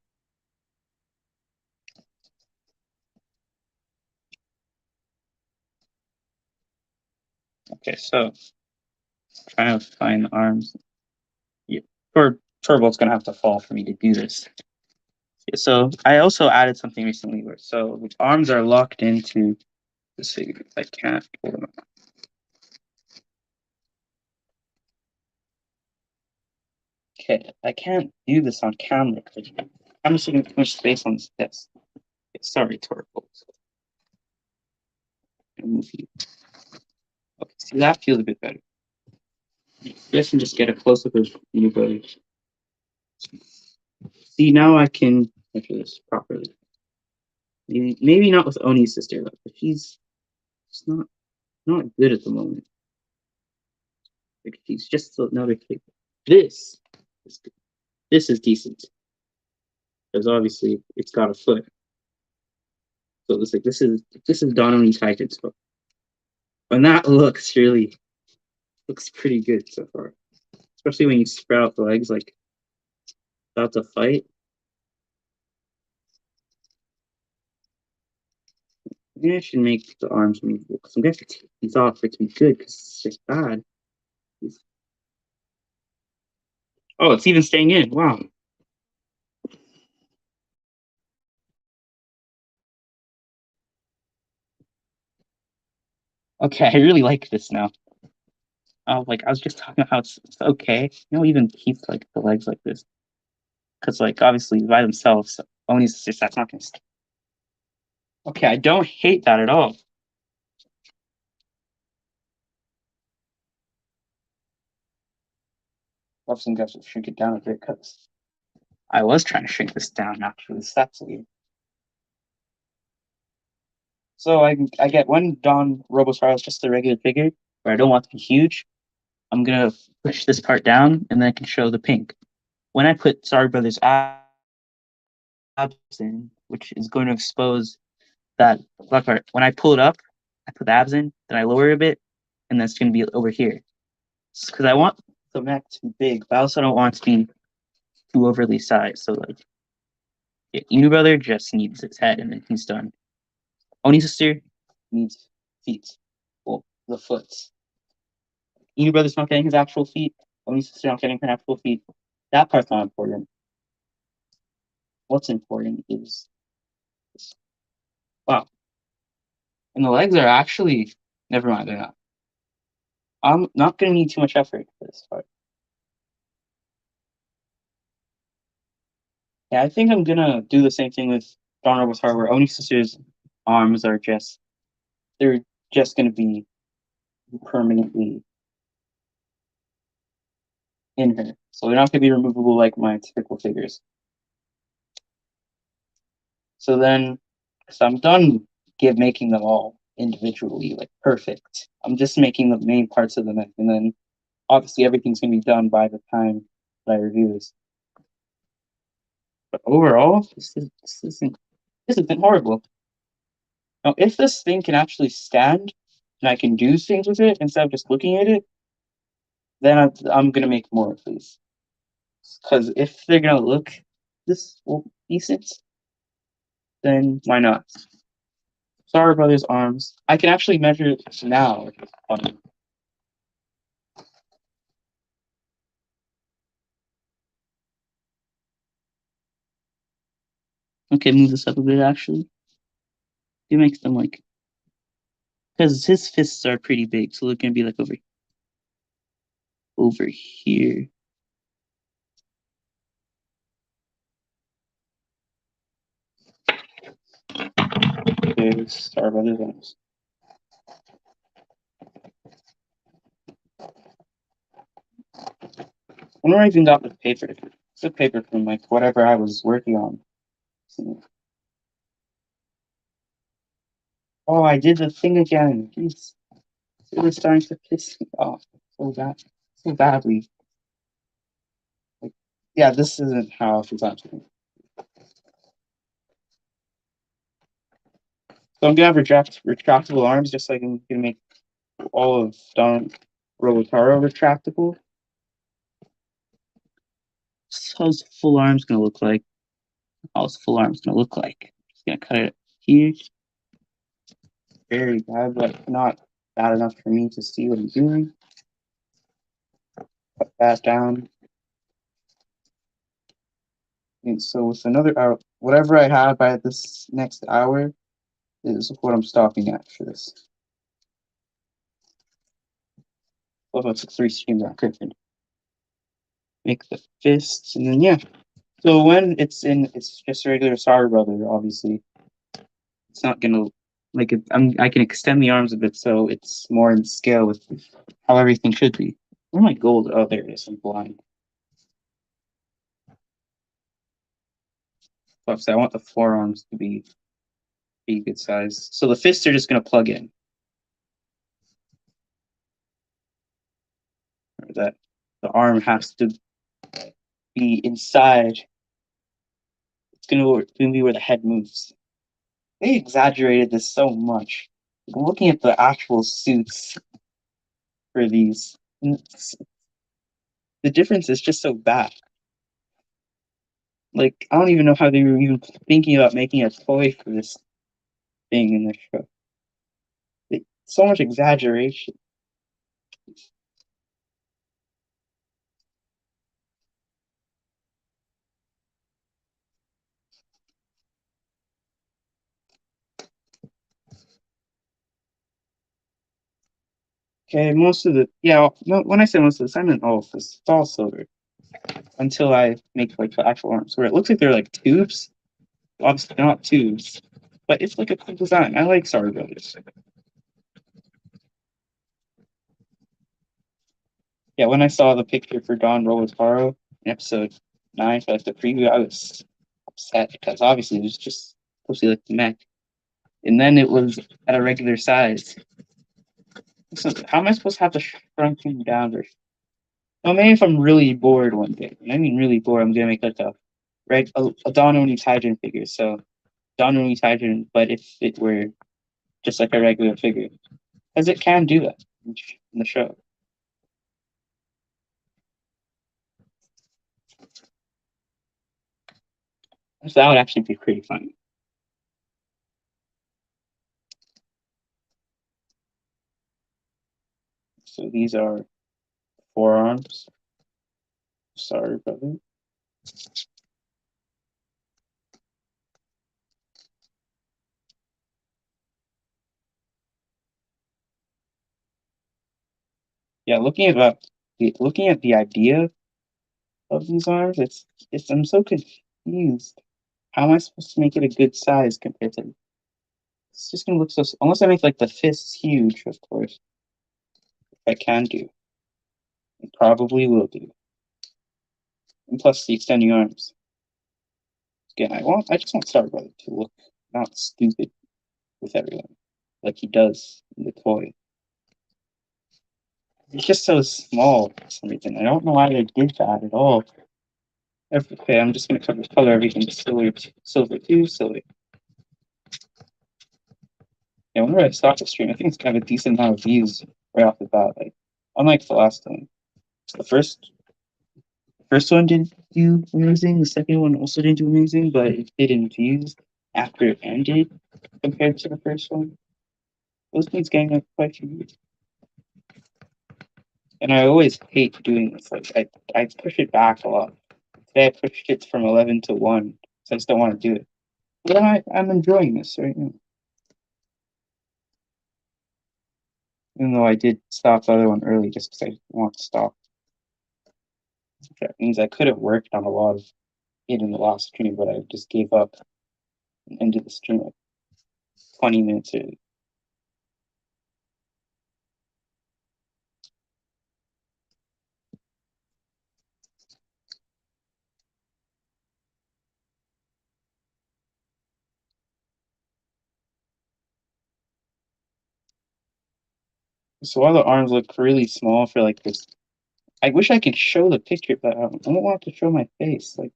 Okay, so trying to find the arms. Yeah, or Turbo's gonna have to fall for me to do this. Yeah, so I also added something recently where so the arms are locked into this figure. I can't pull them out. Okay, I can't do this on camera. I'm just taking too much space on this desk. Sorry, Turbo. Move you. Okay, see that feels a bit better. I guess and just get a close up of you guys. See, now I can measure this properly. Maybe not with Oni's sister, but she's not good at the moment. Like she's just another kid. This is good. This is decent because obviously it's got a foot. So it's like this is Don Onitaijin stuff, and that looks pretty good so far. Especially when you spread out the legs like about to fight. Maybe I should make the arms movable because I'm gonna have to take these off for it to be good because it's just bad. Oh, it's even staying in. Wow. Okay, I really like this now. Oh, like I was just talking about how it's okay. Even keep like the legs like this because like obviously by themselves, Oni's just that's not gonna. Okay, I don't hate that at all. Obviously, guys will shrink it down a bit because I was trying to shrink this down actually. So that's weird. So I get one Don Robosaurus, just a regular figure, where I don't want to be huge. I'm gonna push this part down, and then I can show the pink. When I put Sorry Brothers abs in, which is going to expose that black part. When I pull it up, I put the abs in, then I lower it a bit, and that's gonna be over here. Because I want the mech to be big, but I also don't want it to be too overly sized. So like, yeah, Unibrother just needs his head, and then he's done. Oni sister needs feet. Well, the foot. Unibrother's not getting his actual feet. Oni sister not getting her actual feet. That part's not important. What's important is this. Wow. And the legs are actually never mind, they're not. I'm not gonna need too much effort for this part. Yeah, I think I'm gonna do the same thing with Dawn Rebel's Heart, where Oni sister's arms are they're just gonna be permanently in her. So they're not gonna be removable like my typical figures. So I'm done making them all individually, like perfect. I'm just making the main parts of the mech, and then obviously everything's gonna be done by the time that I review this. But overall, this isn't horrible. Now, if this thing can actually stand and I can do things with it instead of just looking at it, then I'm gonna make more of these. Because if they're gonna look this decent, then why not? Sorry Brothers arms. I can actually measure it now, which is funny. Okay, move this up a bit actually. It makes them like because his fists are pretty big, so they're gonna be like over here. There's Sorry Brothers arms. I wonder where I even got the paper. It's a paper from like whatever I was working on. Oh, I did the thing again. Jeez. It was starting to piss me off so badly. Like, yeah, this isn't how she's acting. So I'm gonna have retractable arms just so I can make all of Don Robotaro retractable. So how's full arms gonna look like? How's full arms gonna look like? Just gonna cut it here. Very bad, but not bad enough for me to see what I'm doing. Put that down. And so with another hour, whatever I have by this next hour is what I'm stopping at for this. Well, it's 3 streams on Griffin. Make the fists, and then yeah. So when it's just a regular Star Brother, obviously. It's not gonna like I can extend the arms a bit so it's more in scale with how everything should be. Where my gold? Oh, there it is. I'm blind. Plus, I want the forearms to be good size. So the fists are just gonna plug in. Or that the arm has to be inside. It's gonna be where the head moves. They exaggerated this so much. I'm looking at the actual suits for these. The difference is just so bad. Like, I don't even know how they were even thinking about making a toy for this thing in the show. So much exaggeration. Okay, most of the when I say most of this, I meant all of this. It's all silver until I make like the actual arms where it looks like they're like tubes. Obviously, they're not tubes, but it's like a cool design. I like Star Brothers. Yeah, when I saw the picture for Don Rolotaro in episode 9 for like the preview, I was upset because obviously it was just supposed to be like the mech, and then it was at a regular size. So how am I supposed to have the shrunken down version? Well, maybe if I'm really bored one day. And I mean really bored, I'm gonna make like a Don Onitaijin figure. So Don Onitaijin, but if it were just like a regular figure, because it can do that in the show. So that would actually be pretty funny. So these are forearms. Sorry, brother. Yeah, looking at the idea of these arms, it's I'm so confused. How am I supposed to make it a good size compared to? It's just gonna look so. Unless I make like the fists huge, of course. I can do. I probably will do. And plus the extending arms. Again, I just want Starbrother to look not stupid with everyone, like he does in the toy. He's just so small for some reason. I don't know why they did that at all. Okay, I'm just gonna color everything silver 2, silver. Yeah, whenever I stop the stream, I think it's kind of a decent amount of views right off the bat. Like, unlike the last one. The first one didn't do amazing. The second one also didn't do amazing, but it did in views after it ended compared to the first one. Those things getting like quite a few views. And I always hate doing this. Like I push it back a lot. Today I pushed it from 11 to 1, so I just don't want to do it. But I'm enjoying this right now. Even though I did stop the other one early just because I didn't want to stop. That means I could have worked on a lot of it in the last stream, but I just gave up and ended the stream like 20 minutes early. So all the arms look really small for like this. I wish I could show the picture, but I don't want to show my face. Like,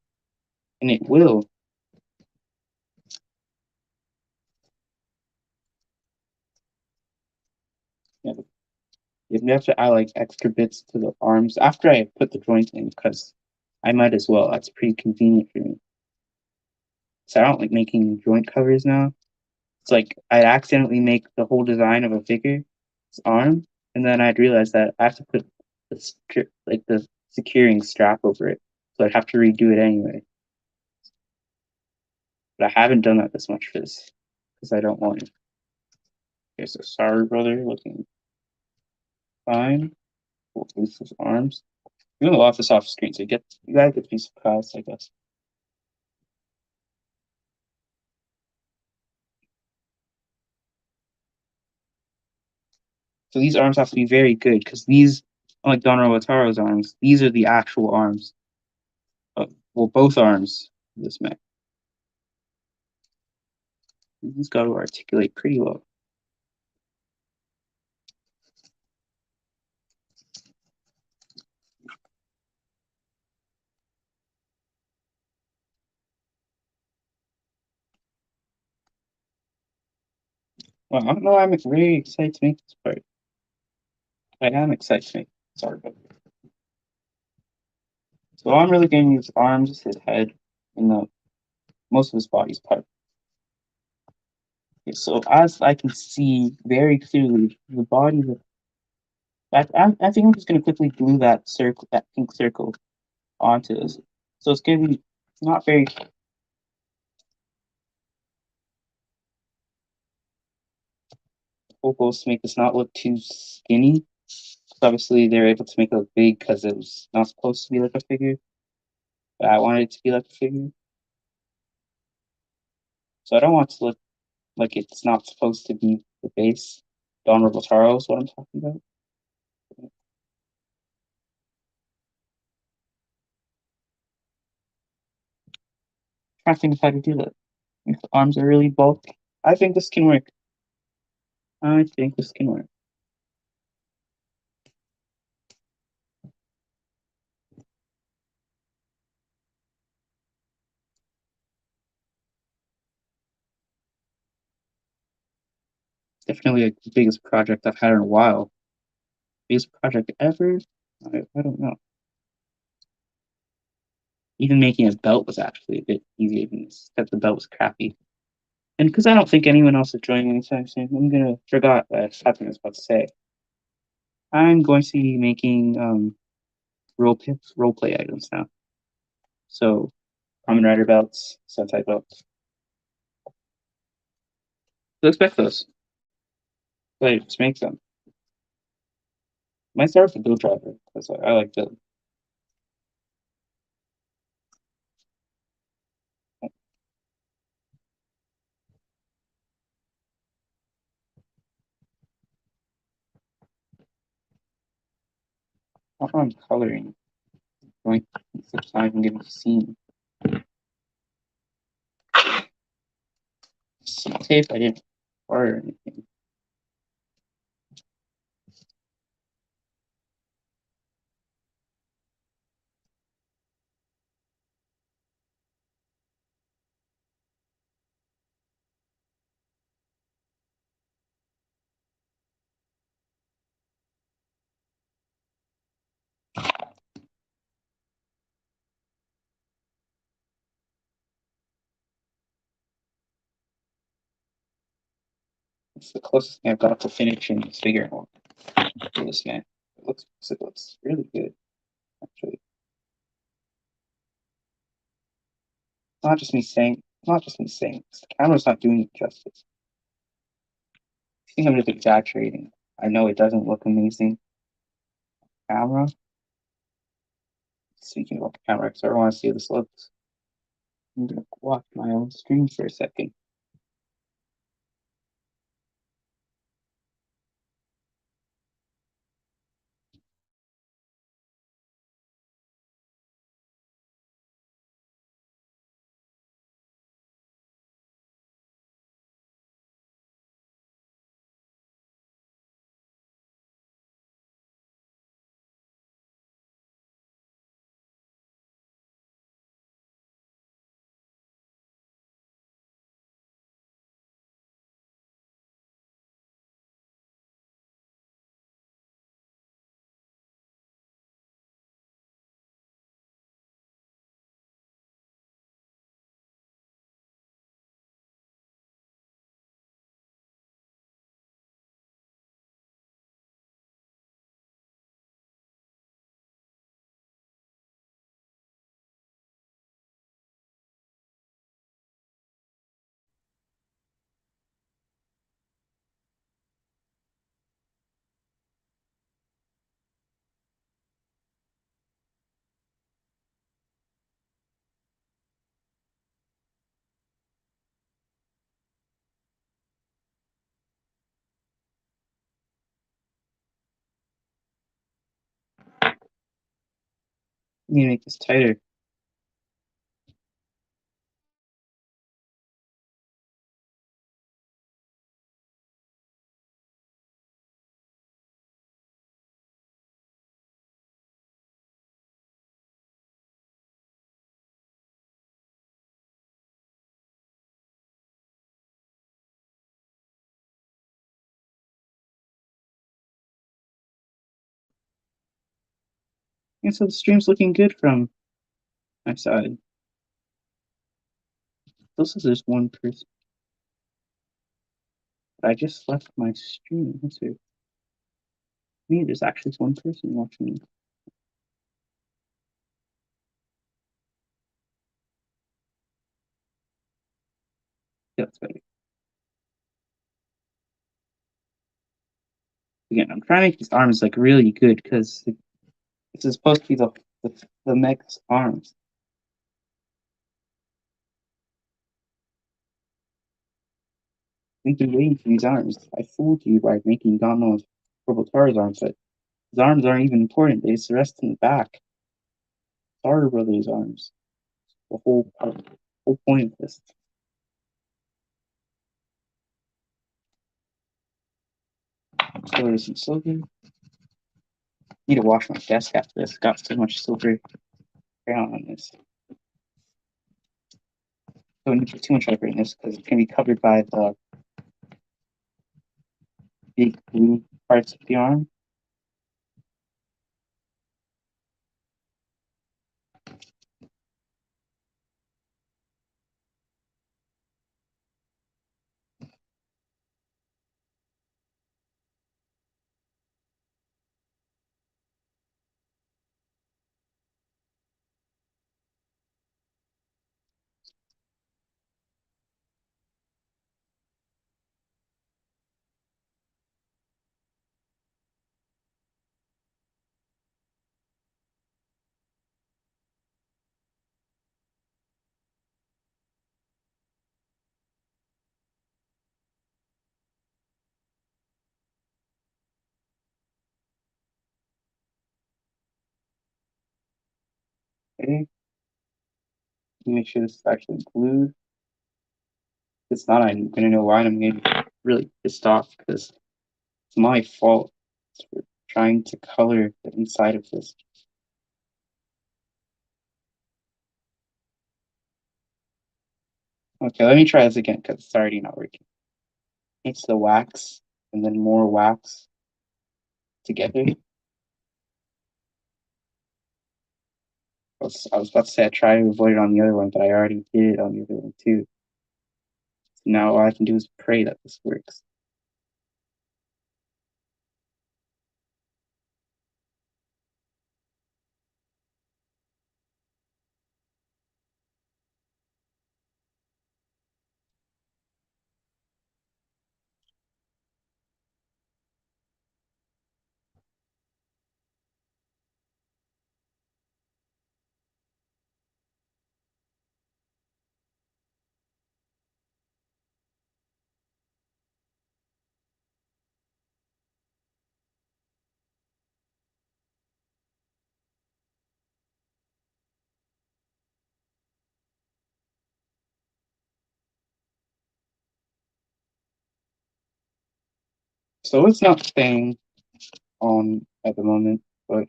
and it will. Yeah, you have to add like extra bits to the arms after I put the joint in because I might as well. That's pretty convenient for me. So I don't like making joint covers now. It's like I accidentally make the whole design of a figure, this arm, and then I'd realized that I have to put the securing strap over it, so I'd have to redo it anyway. But I haven't done that this much for this because I don't want it. Okay, so sorry, brother, looking fine. We'll loose his arms. I'm gonna off this off screen, so you guys get to be surprised, I guess. So these arms have to be very good because these, unlike Don Robotaro's arms, these are the actual arms. Well, both arms of this man. He's got to articulate pretty well. Well, I don't know. I'm very excited to make this part. I am excited to make. Sorry, but so all I'm really going to use arms is his head and the most of his body's part. Okay, so as I can see very clearly, the body. I think I'm just going to quickly glue that circle, that pink circle, onto this. So it's going to be not very. Goals to make this not look too skinny. Obviously, they're able to make it look big because it was not supposed to be like a figure. But I wanted it to be like a figure. So I don't want it to look like it's not supposed to be the base. Don Robotaro is what I'm talking about. Trying to think of how to do that. If the arms are really bulky. I think this can work. I think this can work. Definitely like the biggest project I've had in a while. Biggest project ever? I don't know. Even making a belt was actually a bit easier than this, because the belt was crappy. And because I don't think anyone else is joining anytime soon, I'm gonna forgot something I was about to say. I'm going to be making role play items now. So common rider belts, sentai belts. So expect those. But just make them. Might start with the build driver because I like build. I'm coloring. Going for time and getting seen. Some tape I didn't order anything. It's the closest thing I've got to finishing this figure for this man. It looks really good, actually. Not just me saying, not just me saying. The camera's not doing it justice. I think I'm just exaggerating. I know it doesn't look amazing. Camera. Speaking about the camera, because I don't want to see how this looks. I'm gonna watch my own screen for a second. Need to make this tighter. And so the stream's looking good from my side. This is just one person. I just left my stream. Let's see. Maybe there's actually one person watching me. Yeah, that's better. Again, I'm trying to make these arms like really good because this is supposed to be the mech's arms. I think you're waiting for these arms. I fooled you by making Donald's Purple Taurus arms, but his arms aren't even important. They just rest in the back. Taurus Brothers' arms. The whole point of this. So there's some silver. Need to wash my desk after this. Got so much silver crayon on this. Don't need to put too much effort in this because it's gonna be covered by the big blue parts of the arm. Okay. Make sure this is actually glued. If it's not, I'm gonna know why, and I'm gonna be really pissed off because it's my fault for trying to color the inside of this. Okay, let me try this again because it's already not working. It's the wax and then more wax together. I was about to say I tried to avoid it on the other one, but I already did it on the other one too. So now all I can do is pray that this works. So it's not staying on at the moment, but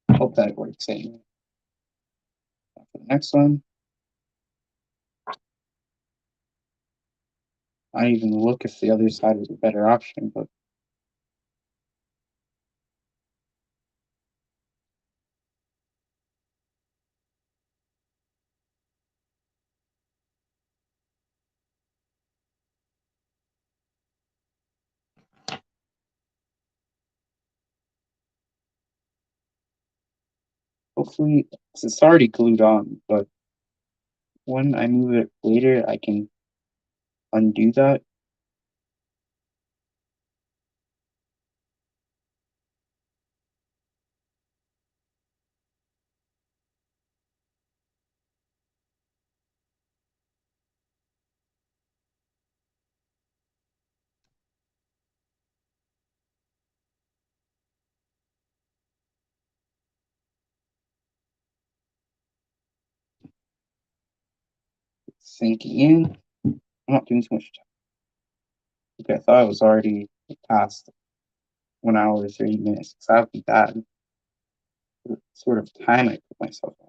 I hope that works anyway. For the next one, I didn't even look if the other side was a better option, but hopefully it's already glued on, but when I move it later, I can undo that. sinking in. I'm not doing too much time. Okay, I thought I was already past 1 hour 30 minutes. So that would be bad. The sort of time I put myself on.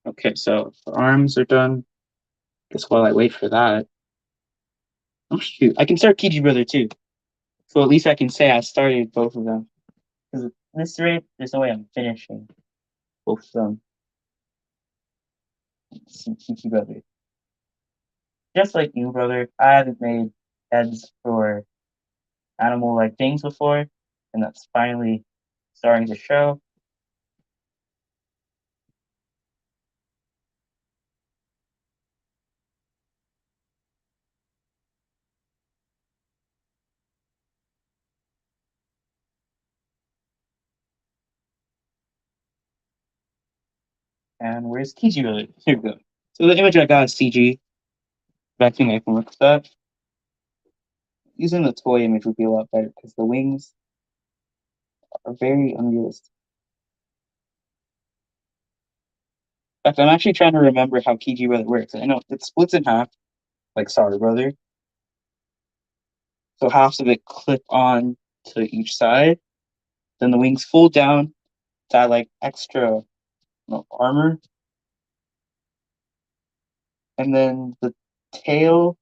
Okay, so the arms are done. Guess while I wait for that, oh shoot, I can start Kiji Brother too. So at least I can say I started both of them. Because at this rate, there's no way I'm finishing both of them. Kiki Brother. Just like you, brother, I haven't made heads for animal-like things before, and that's finally starting to show. And where's Kiji Brother? Here we go. So the image I got is CG. But I think I can work with that. Using the toy image would be a lot better because the wings are very unrealistic. In fact, I'm actually trying to remember how Kiji Brother works. I know it splits in half, like Sorry Brother. So halves of it clip on to each side. Then the wings fold down to add like extra armor. And then the tail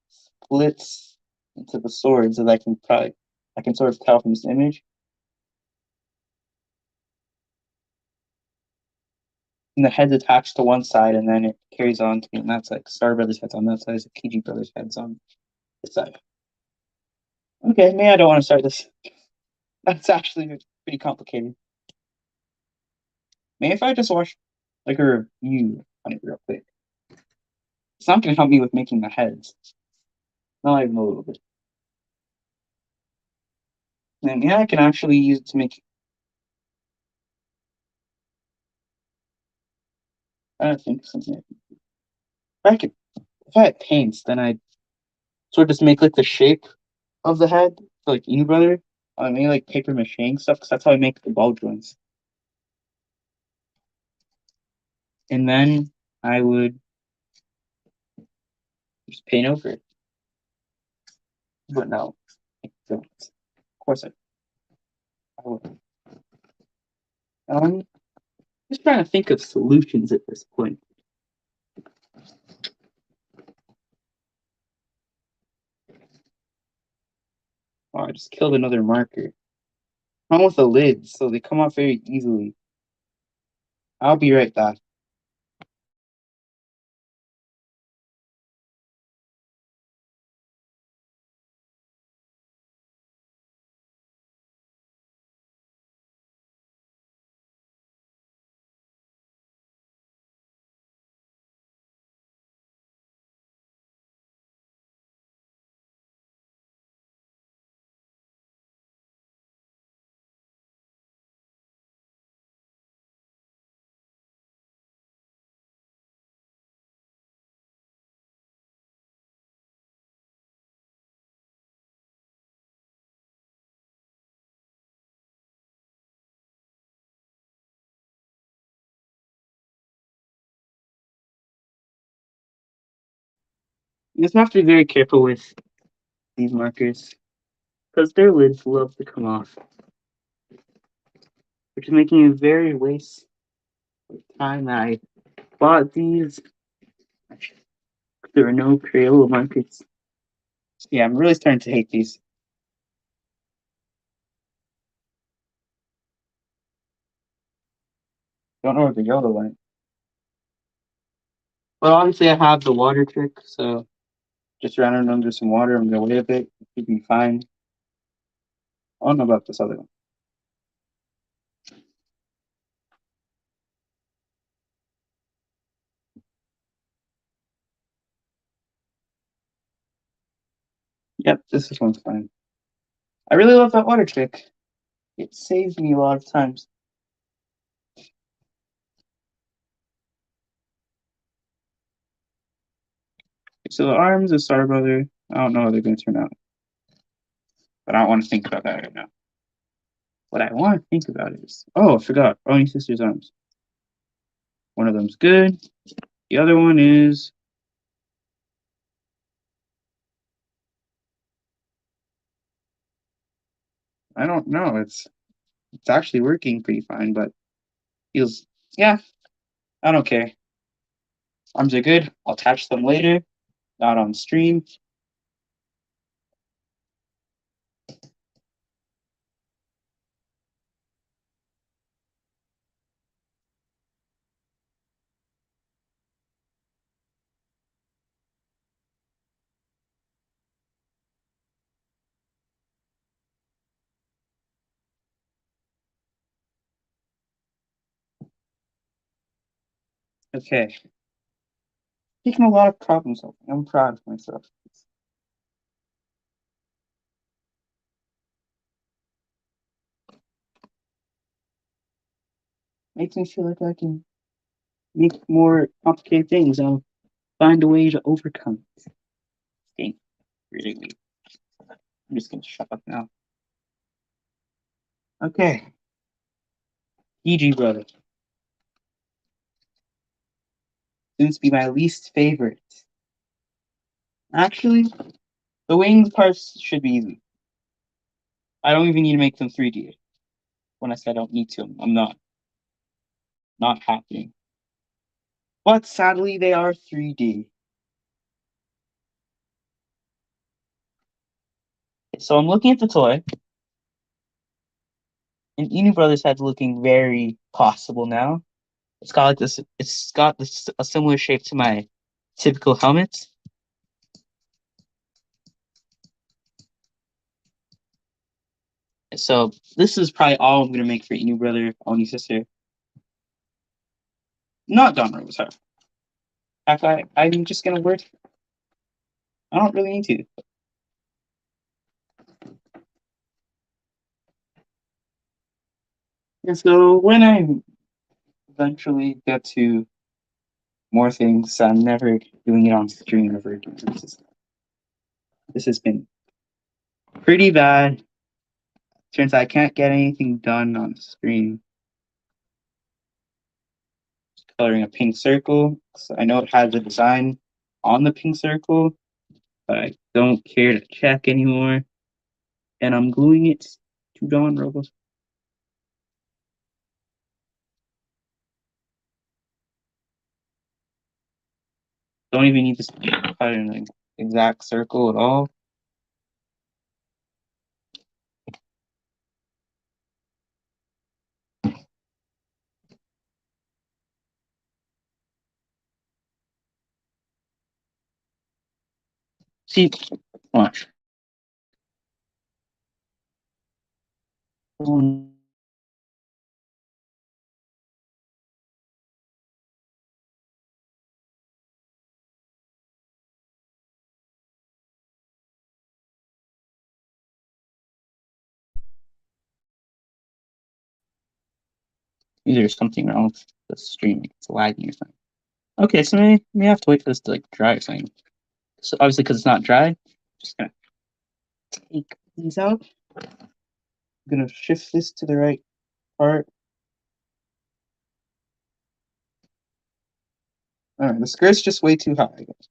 splits into the swords, as I can sort of tell from this image. And the head's attached to one side, and then it carries on to, and that's like Star Brothers heads on that side, so Kiji Brothers heads on this side. Okay, maybe I don't want to start this. That's actually pretty complicated. Maybe if I just watch like a review on it real quick. It's not going to help me with making the heads. Not even a little bit. And yeah, I can actually use it to make. I think something. If I had paints, then I'd sort of just make like the shape of the head, so, like Inu Brother. I made like paper mache stuff because that's how I make the ball joints. And then I would just paint over it. But no, I don't. Of course I would. Just trying to think of solutions at this point. Oh, I just killed another marker. Come with the lids, so they come off very easily. I'll be right back. You just have to be very careful with these markers because their lids love to come off, which is making it very waste of time that I bought these. There are no Crayola markers. Yeah, I'm really starting to hate these. Don't know where the yellow went. But obviously I have the water trick, so just ran it under some water. I'm gonna wait a bit. It should be fine. I don't know about this other one. Yep, this one's fine. I really love that water trick. It saves me a lot of times. So the arms of Star Brother, I don't know how they're going to turn out. But I don't want to think about that right now. What I want to think about is, oh, I forgot. Oni Sister's arms. One of them's good. The other one is, I don't know. It's actually working pretty fine, but feels, yeah, I don't care. Arms are good. I'll attach them later, not on stream. Okay. Taking a lot of problem solving. I'm proud of myself. Makes me feel like I can make more complicated things. I'll find a way to overcome it. Okay. Really weird. I'm just gonna shut up now. Okay. PG Brother. Seems to be my least favorite. Actually, the wings parts should be easy. I don't even need to make them 3D. When I said I don't need to, I'm not. Not happening. But sadly, they are 3D. So I'm looking at the toy, and Inu Brothers head's looking very possible now. It's got like this. It's got this a similar shape to my typical helmet. So this is probably all I'm gonna make for Inu Brother, Oni Sister. Not Donro, sorry. I'm just gonna work. I don't really need to. And so when I eventually get to more things, I'm never doing it on stream ever again. This has been pretty bad. Turns out I can't get anything done on stream. Coloring a pink circle. So I know it has a design on the pink circle, but I don't care to check anymore. And I'm gluing it to Dawn Robo's. Don't even need to cut in an exact circle at all. See, watch. There's something wrong with the stream. It's lagging or something. Okay, so we have to wait for this to like dry or something. So obviously, because it's not dry, just gonna take these out. I'm gonna shift this to the right part. All right, the skirt's just way too high, I guess.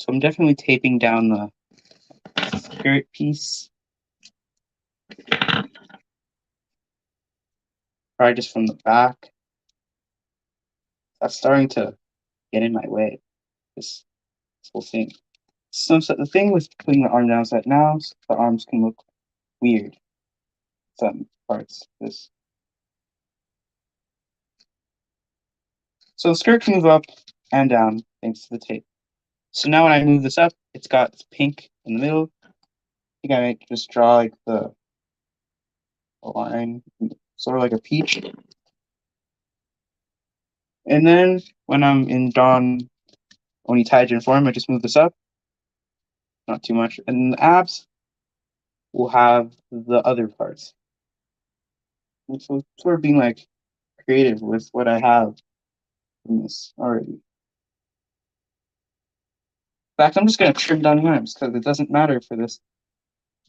So I'm definitely taping down the skirt piece. Probably just from the back. That's starting to get in my way. This whole thing. So the thing with putting the arm down is that now the arms can look weird. Some parts. This. So the skirt can move up and down thanks to the tape. So now when I move this up, it's got pink in the middle. I think I might just draw like the line, sort of like a peach. And then when I'm in Dawn Onitaijin form, I just move this up, not too much. And the abs will have the other parts. And so sort of being like creative with what I have in this already. In fact, I'm just gonna trim down the arms because it doesn't matter for this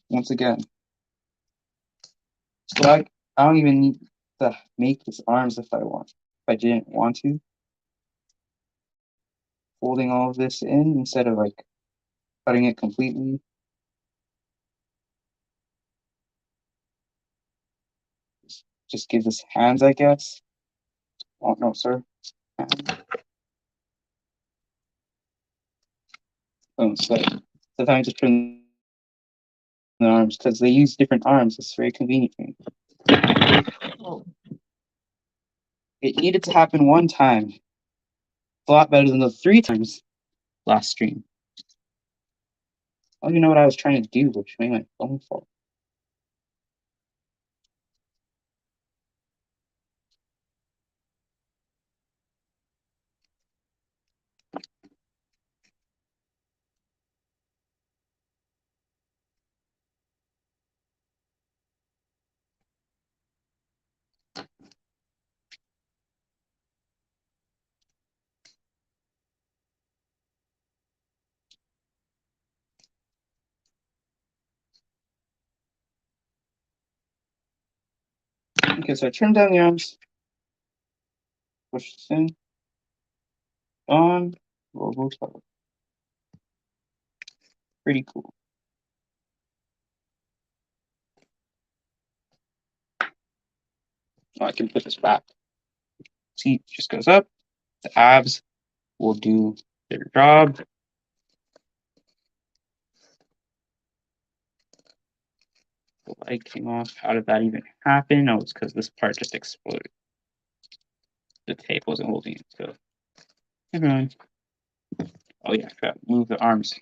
once again. So I don't even need to make these arms if I want. If I didn't want to. Folding all of this in instead of like cutting it completely. Just give this hands, I guess. Oh no, sir. Oh, so I just trim the arms because they use different arms. It's very convenient for me. Oh. It needed to happen one time. It's a lot better than the 3 times last stream. I don't even know what I was trying to do, which made my phone fall. Okay, so I trimmed down the arms, push this in, on, roll top. Pretty cool. Oh, I can put this back. See, it just goes up. The abs will do their job. The leg came off. How did that even happen? Oh, it's because this part just exploded. The tape wasn't holding it, so never mind. Oh yeah, I forgot to move the arms.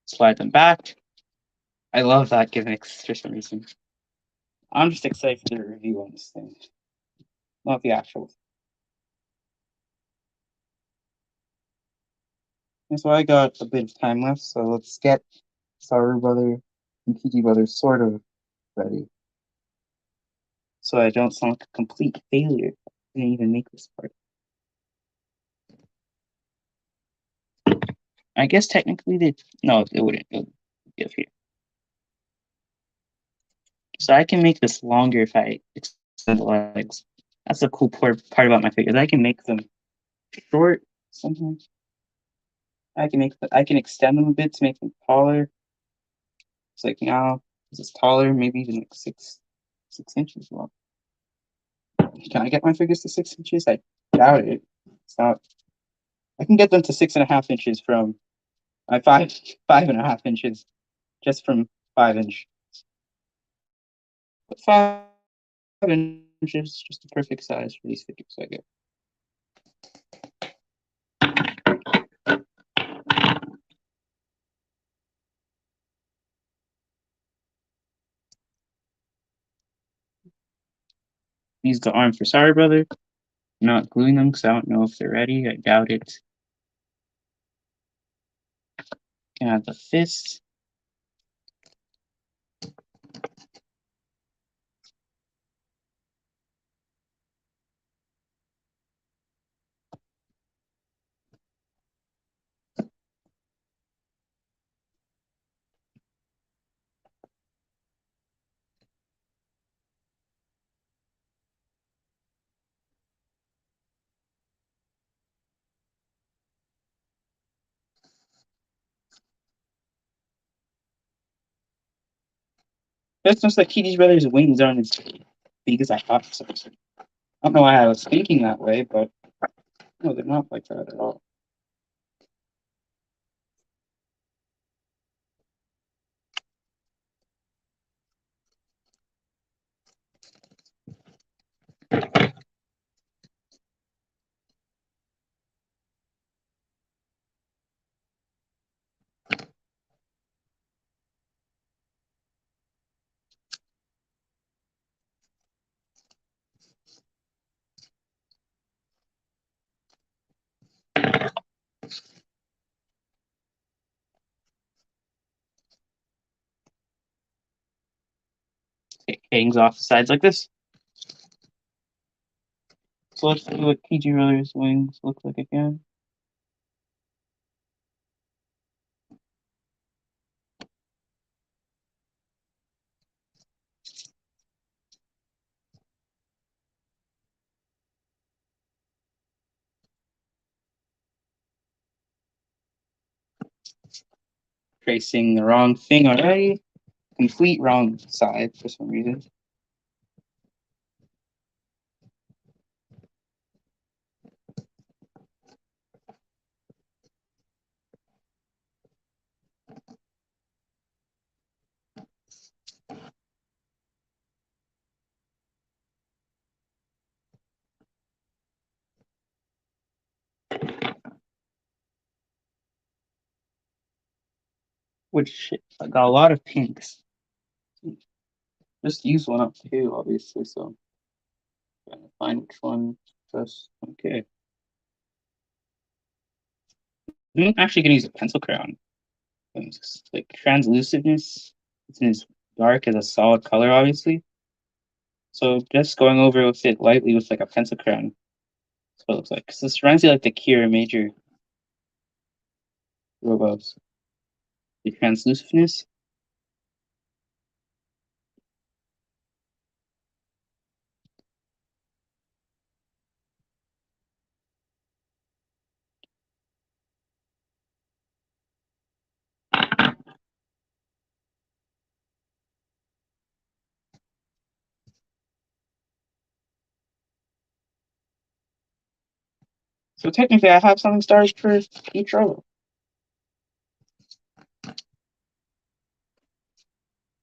Slide them back. I love that gimmicks for some reason. I'm just excited for the review on this thing. Not the actual. And so I got a bit of time left, so let's get Saru Brother and PG Brother sort of ready. So I don't sound like a complete failure. I didn't even make this part. I guess technically no, it wouldn't. It would be here. So I can make this longer if I extend the legs. That's the cool part about my figures. I can make them short sometimes. I can extend them a bit to make them taller. It's like now this is taller, maybe even like 6 inches long. Can I get my figures to 6 inches? I doubt it. It's not. I can get them to 6.5 inches from my 5.5 inches, just from 5 inch. But 5 inches, just the perfect size for these figures, I guess. Use the arm for Sorry Brother. I'm not gluing them because I don't know if they're ready. I doubt it. Can add the fist. That's just like Kitty's Brother's wings aren't as big as I thought. So I don't know why I was thinking that way, but no, they're not like that at all. It hangs off the sides like this. So let's see what PG Roller's wings look like again. Tracing the wrong thing already. Complete wrong side for some reason. Which I got a lot of pinks. Just use one up too, obviously. So trying to find which one. Just okay. I'm actually gonna use a pencil crayon. It's like translucentness. It's in as dark as a solid color, obviously. So just going over with it lightly with like a pencil crayon. That's what it looks like. 'Cause this reminds me like the Kira Major robos. The translucentness. So technically, I have something stars for each robo.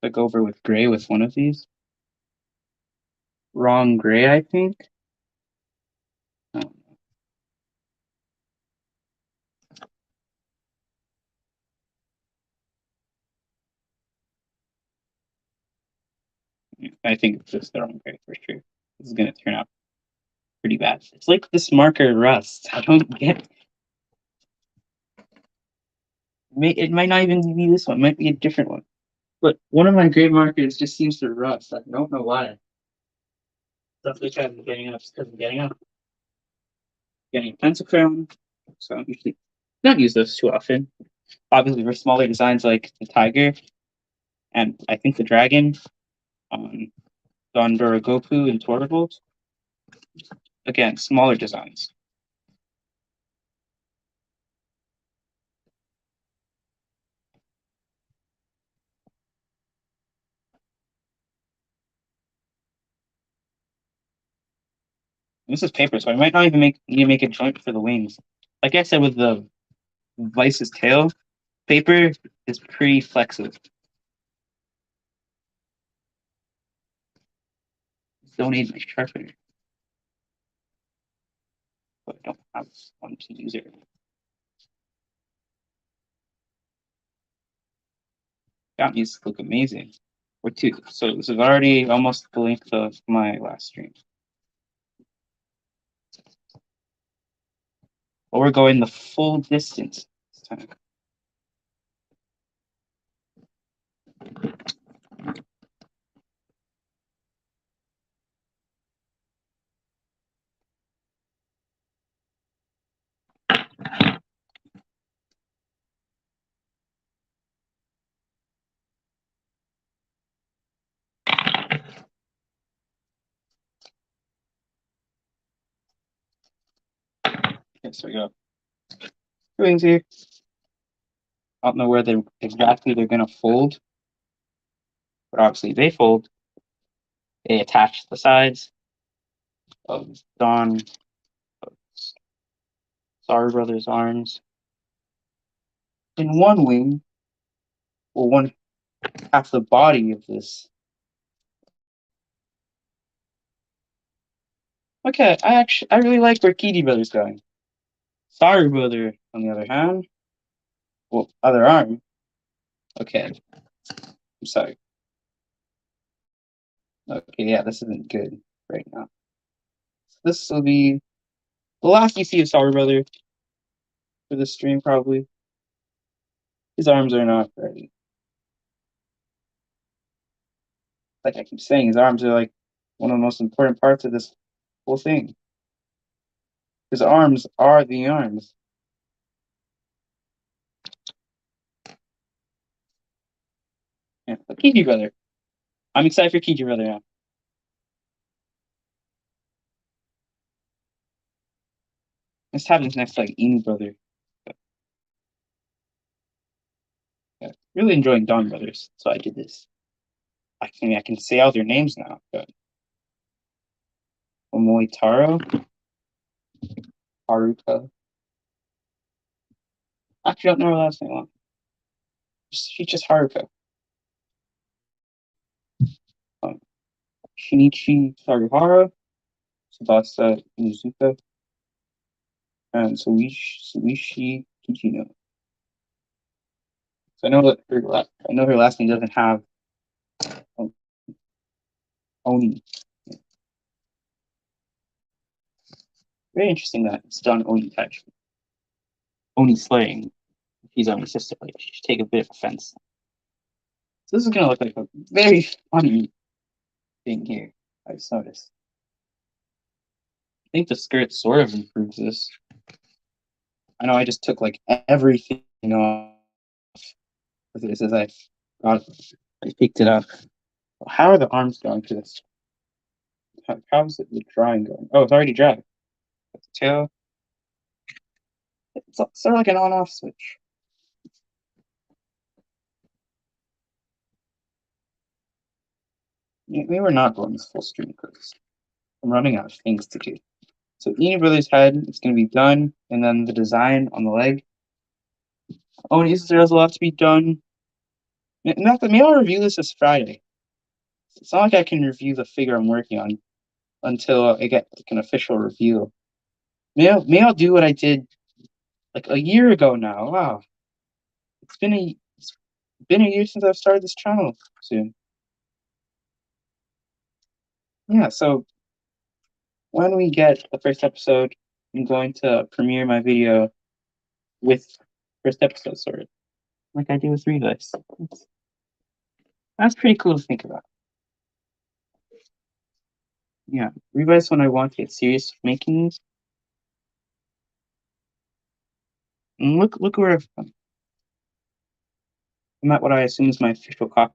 I go over with gray with one of these. Wrong gray, I think. Oh, I think it's just the wrong gray for sure. This is gonna turn out pretty bad. It's like this marker rust. I don't get. It might not even be this one. It might be a different one. But one of my gray markers just seems to rust. I don't know why. That's like I'm getting up because I'm getting up. Getting a pencil crayon. So I usually don't use those too often. Obviously, for smaller designs like the tiger and I think the dragon on Don Goku and Torvalds. Again, smaller designs. This is paper, so I might not even need to make a joint for the wings. Like I said with the Vice's tail, paper is pretty flexible. Donate my sharpener, but I don't have one to use it. Got these look amazing. Or two. So this is already almost the length of my last stream. But we're going the full distance this time. Okay, so we got wings here. I don't know where they exactly they're gonna fold, but obviously they fold. They attach the sides of Don Star Brothers' arms. In one wing, or one half the body of this. Okay, I really like where Kitty Brother's going. Star Brother, on the other hand, well, other arm. Okay, I'm sorry. Okay, yeah, this isn't good right now. This will be the last you see of Star Brother for this stream, probably. His arms are not ready. like I keep saying, his arms are like one of the most important parts of this whole thing. His arms are the arms. Yeah, but Kiji brother. I'm excited for Kiji brother now. Let's have this next like Inu brother. Yeah, really enjoying Dawn brothers, so I did this. I can say all their names now. But Omoitaro, Haruka. I actually don't know her last name. She's just Haruka. Um, Shinichi Saruhara, Tsubasa Inuzuka, and Suishi Kichino. So I know that I know her last name doesn't have Oni. Very interesting that it's done Onitaijin. Oni slaying. He's on his sister. Like, she should take a bit of offense. So this is gonna look like a very funny thing here. I just noticed. I think the skirt sort of improves this. I know I just took like everything off of this as I picked it up. How are the arms going to this? How's the drawing going? Oh, it's already dry. The tail. It's sort of like an on-off switch. We were not going this full stream because I'm running out of things to do. So Ian Brothers' head is going to be done, and then the design on the leg. Oh, and there's a lot to be done. Maybe I'll review this Friday. It's not like I can review the figure I'm working on until I get like an official review. Maybe I'll do what I did like a year ago now. Wow, it's been a year since I've started this channel. Soon, yeah. So when we get the first episode, I'm going to premiere my video with first episode sorted, like I do with Revice. That's pretty cool to think about. Yeah, Revice when I want to get serious with making these. And look where I've come. I'm at what I assume is my official copy.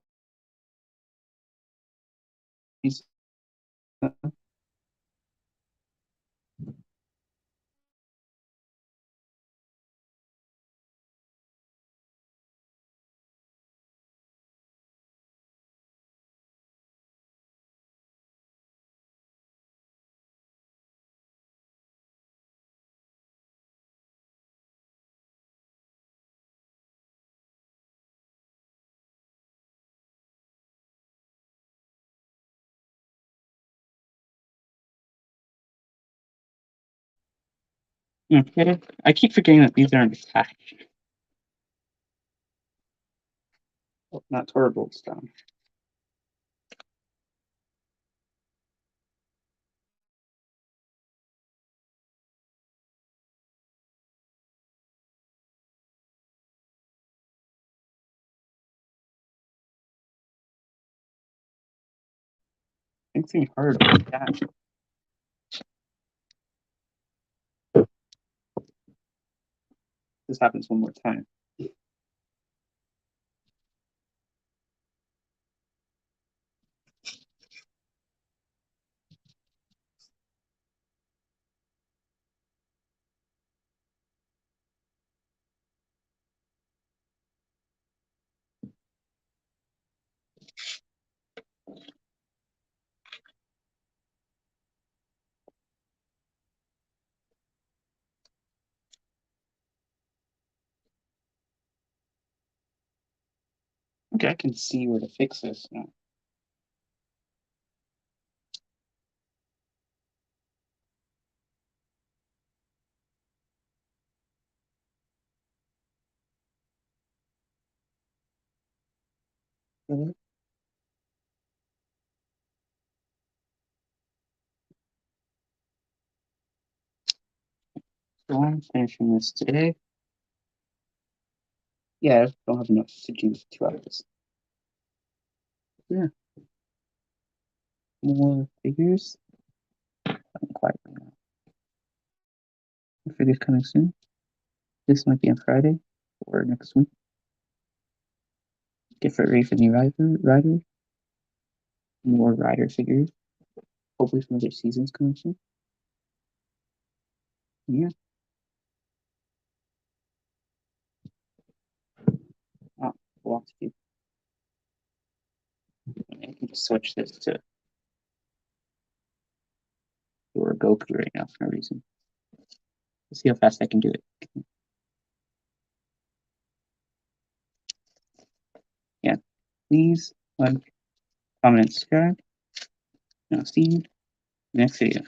Okay, I keep forgetting that these aren't attached. Oh, not Torbolt's down. It's even harder to attach. This happens one more time. Okay, I can see where to fix this now. Mm-hmm. So I'm finishing this today. Yeah, I don't have enough to do with 2 hours. Yeah. more figures. Not quite right now. More figures coming soon. This might be on Friday or next week. Get ready for the rider. More rider figures. Hopefully some other seasons coming soon. Yeah. Oh, blocked you. I can just switch this to or Goku right now for no reason. Let's see how fast I can do it. Yeah. Please like, comment, and subscribe. And I'll see you next video.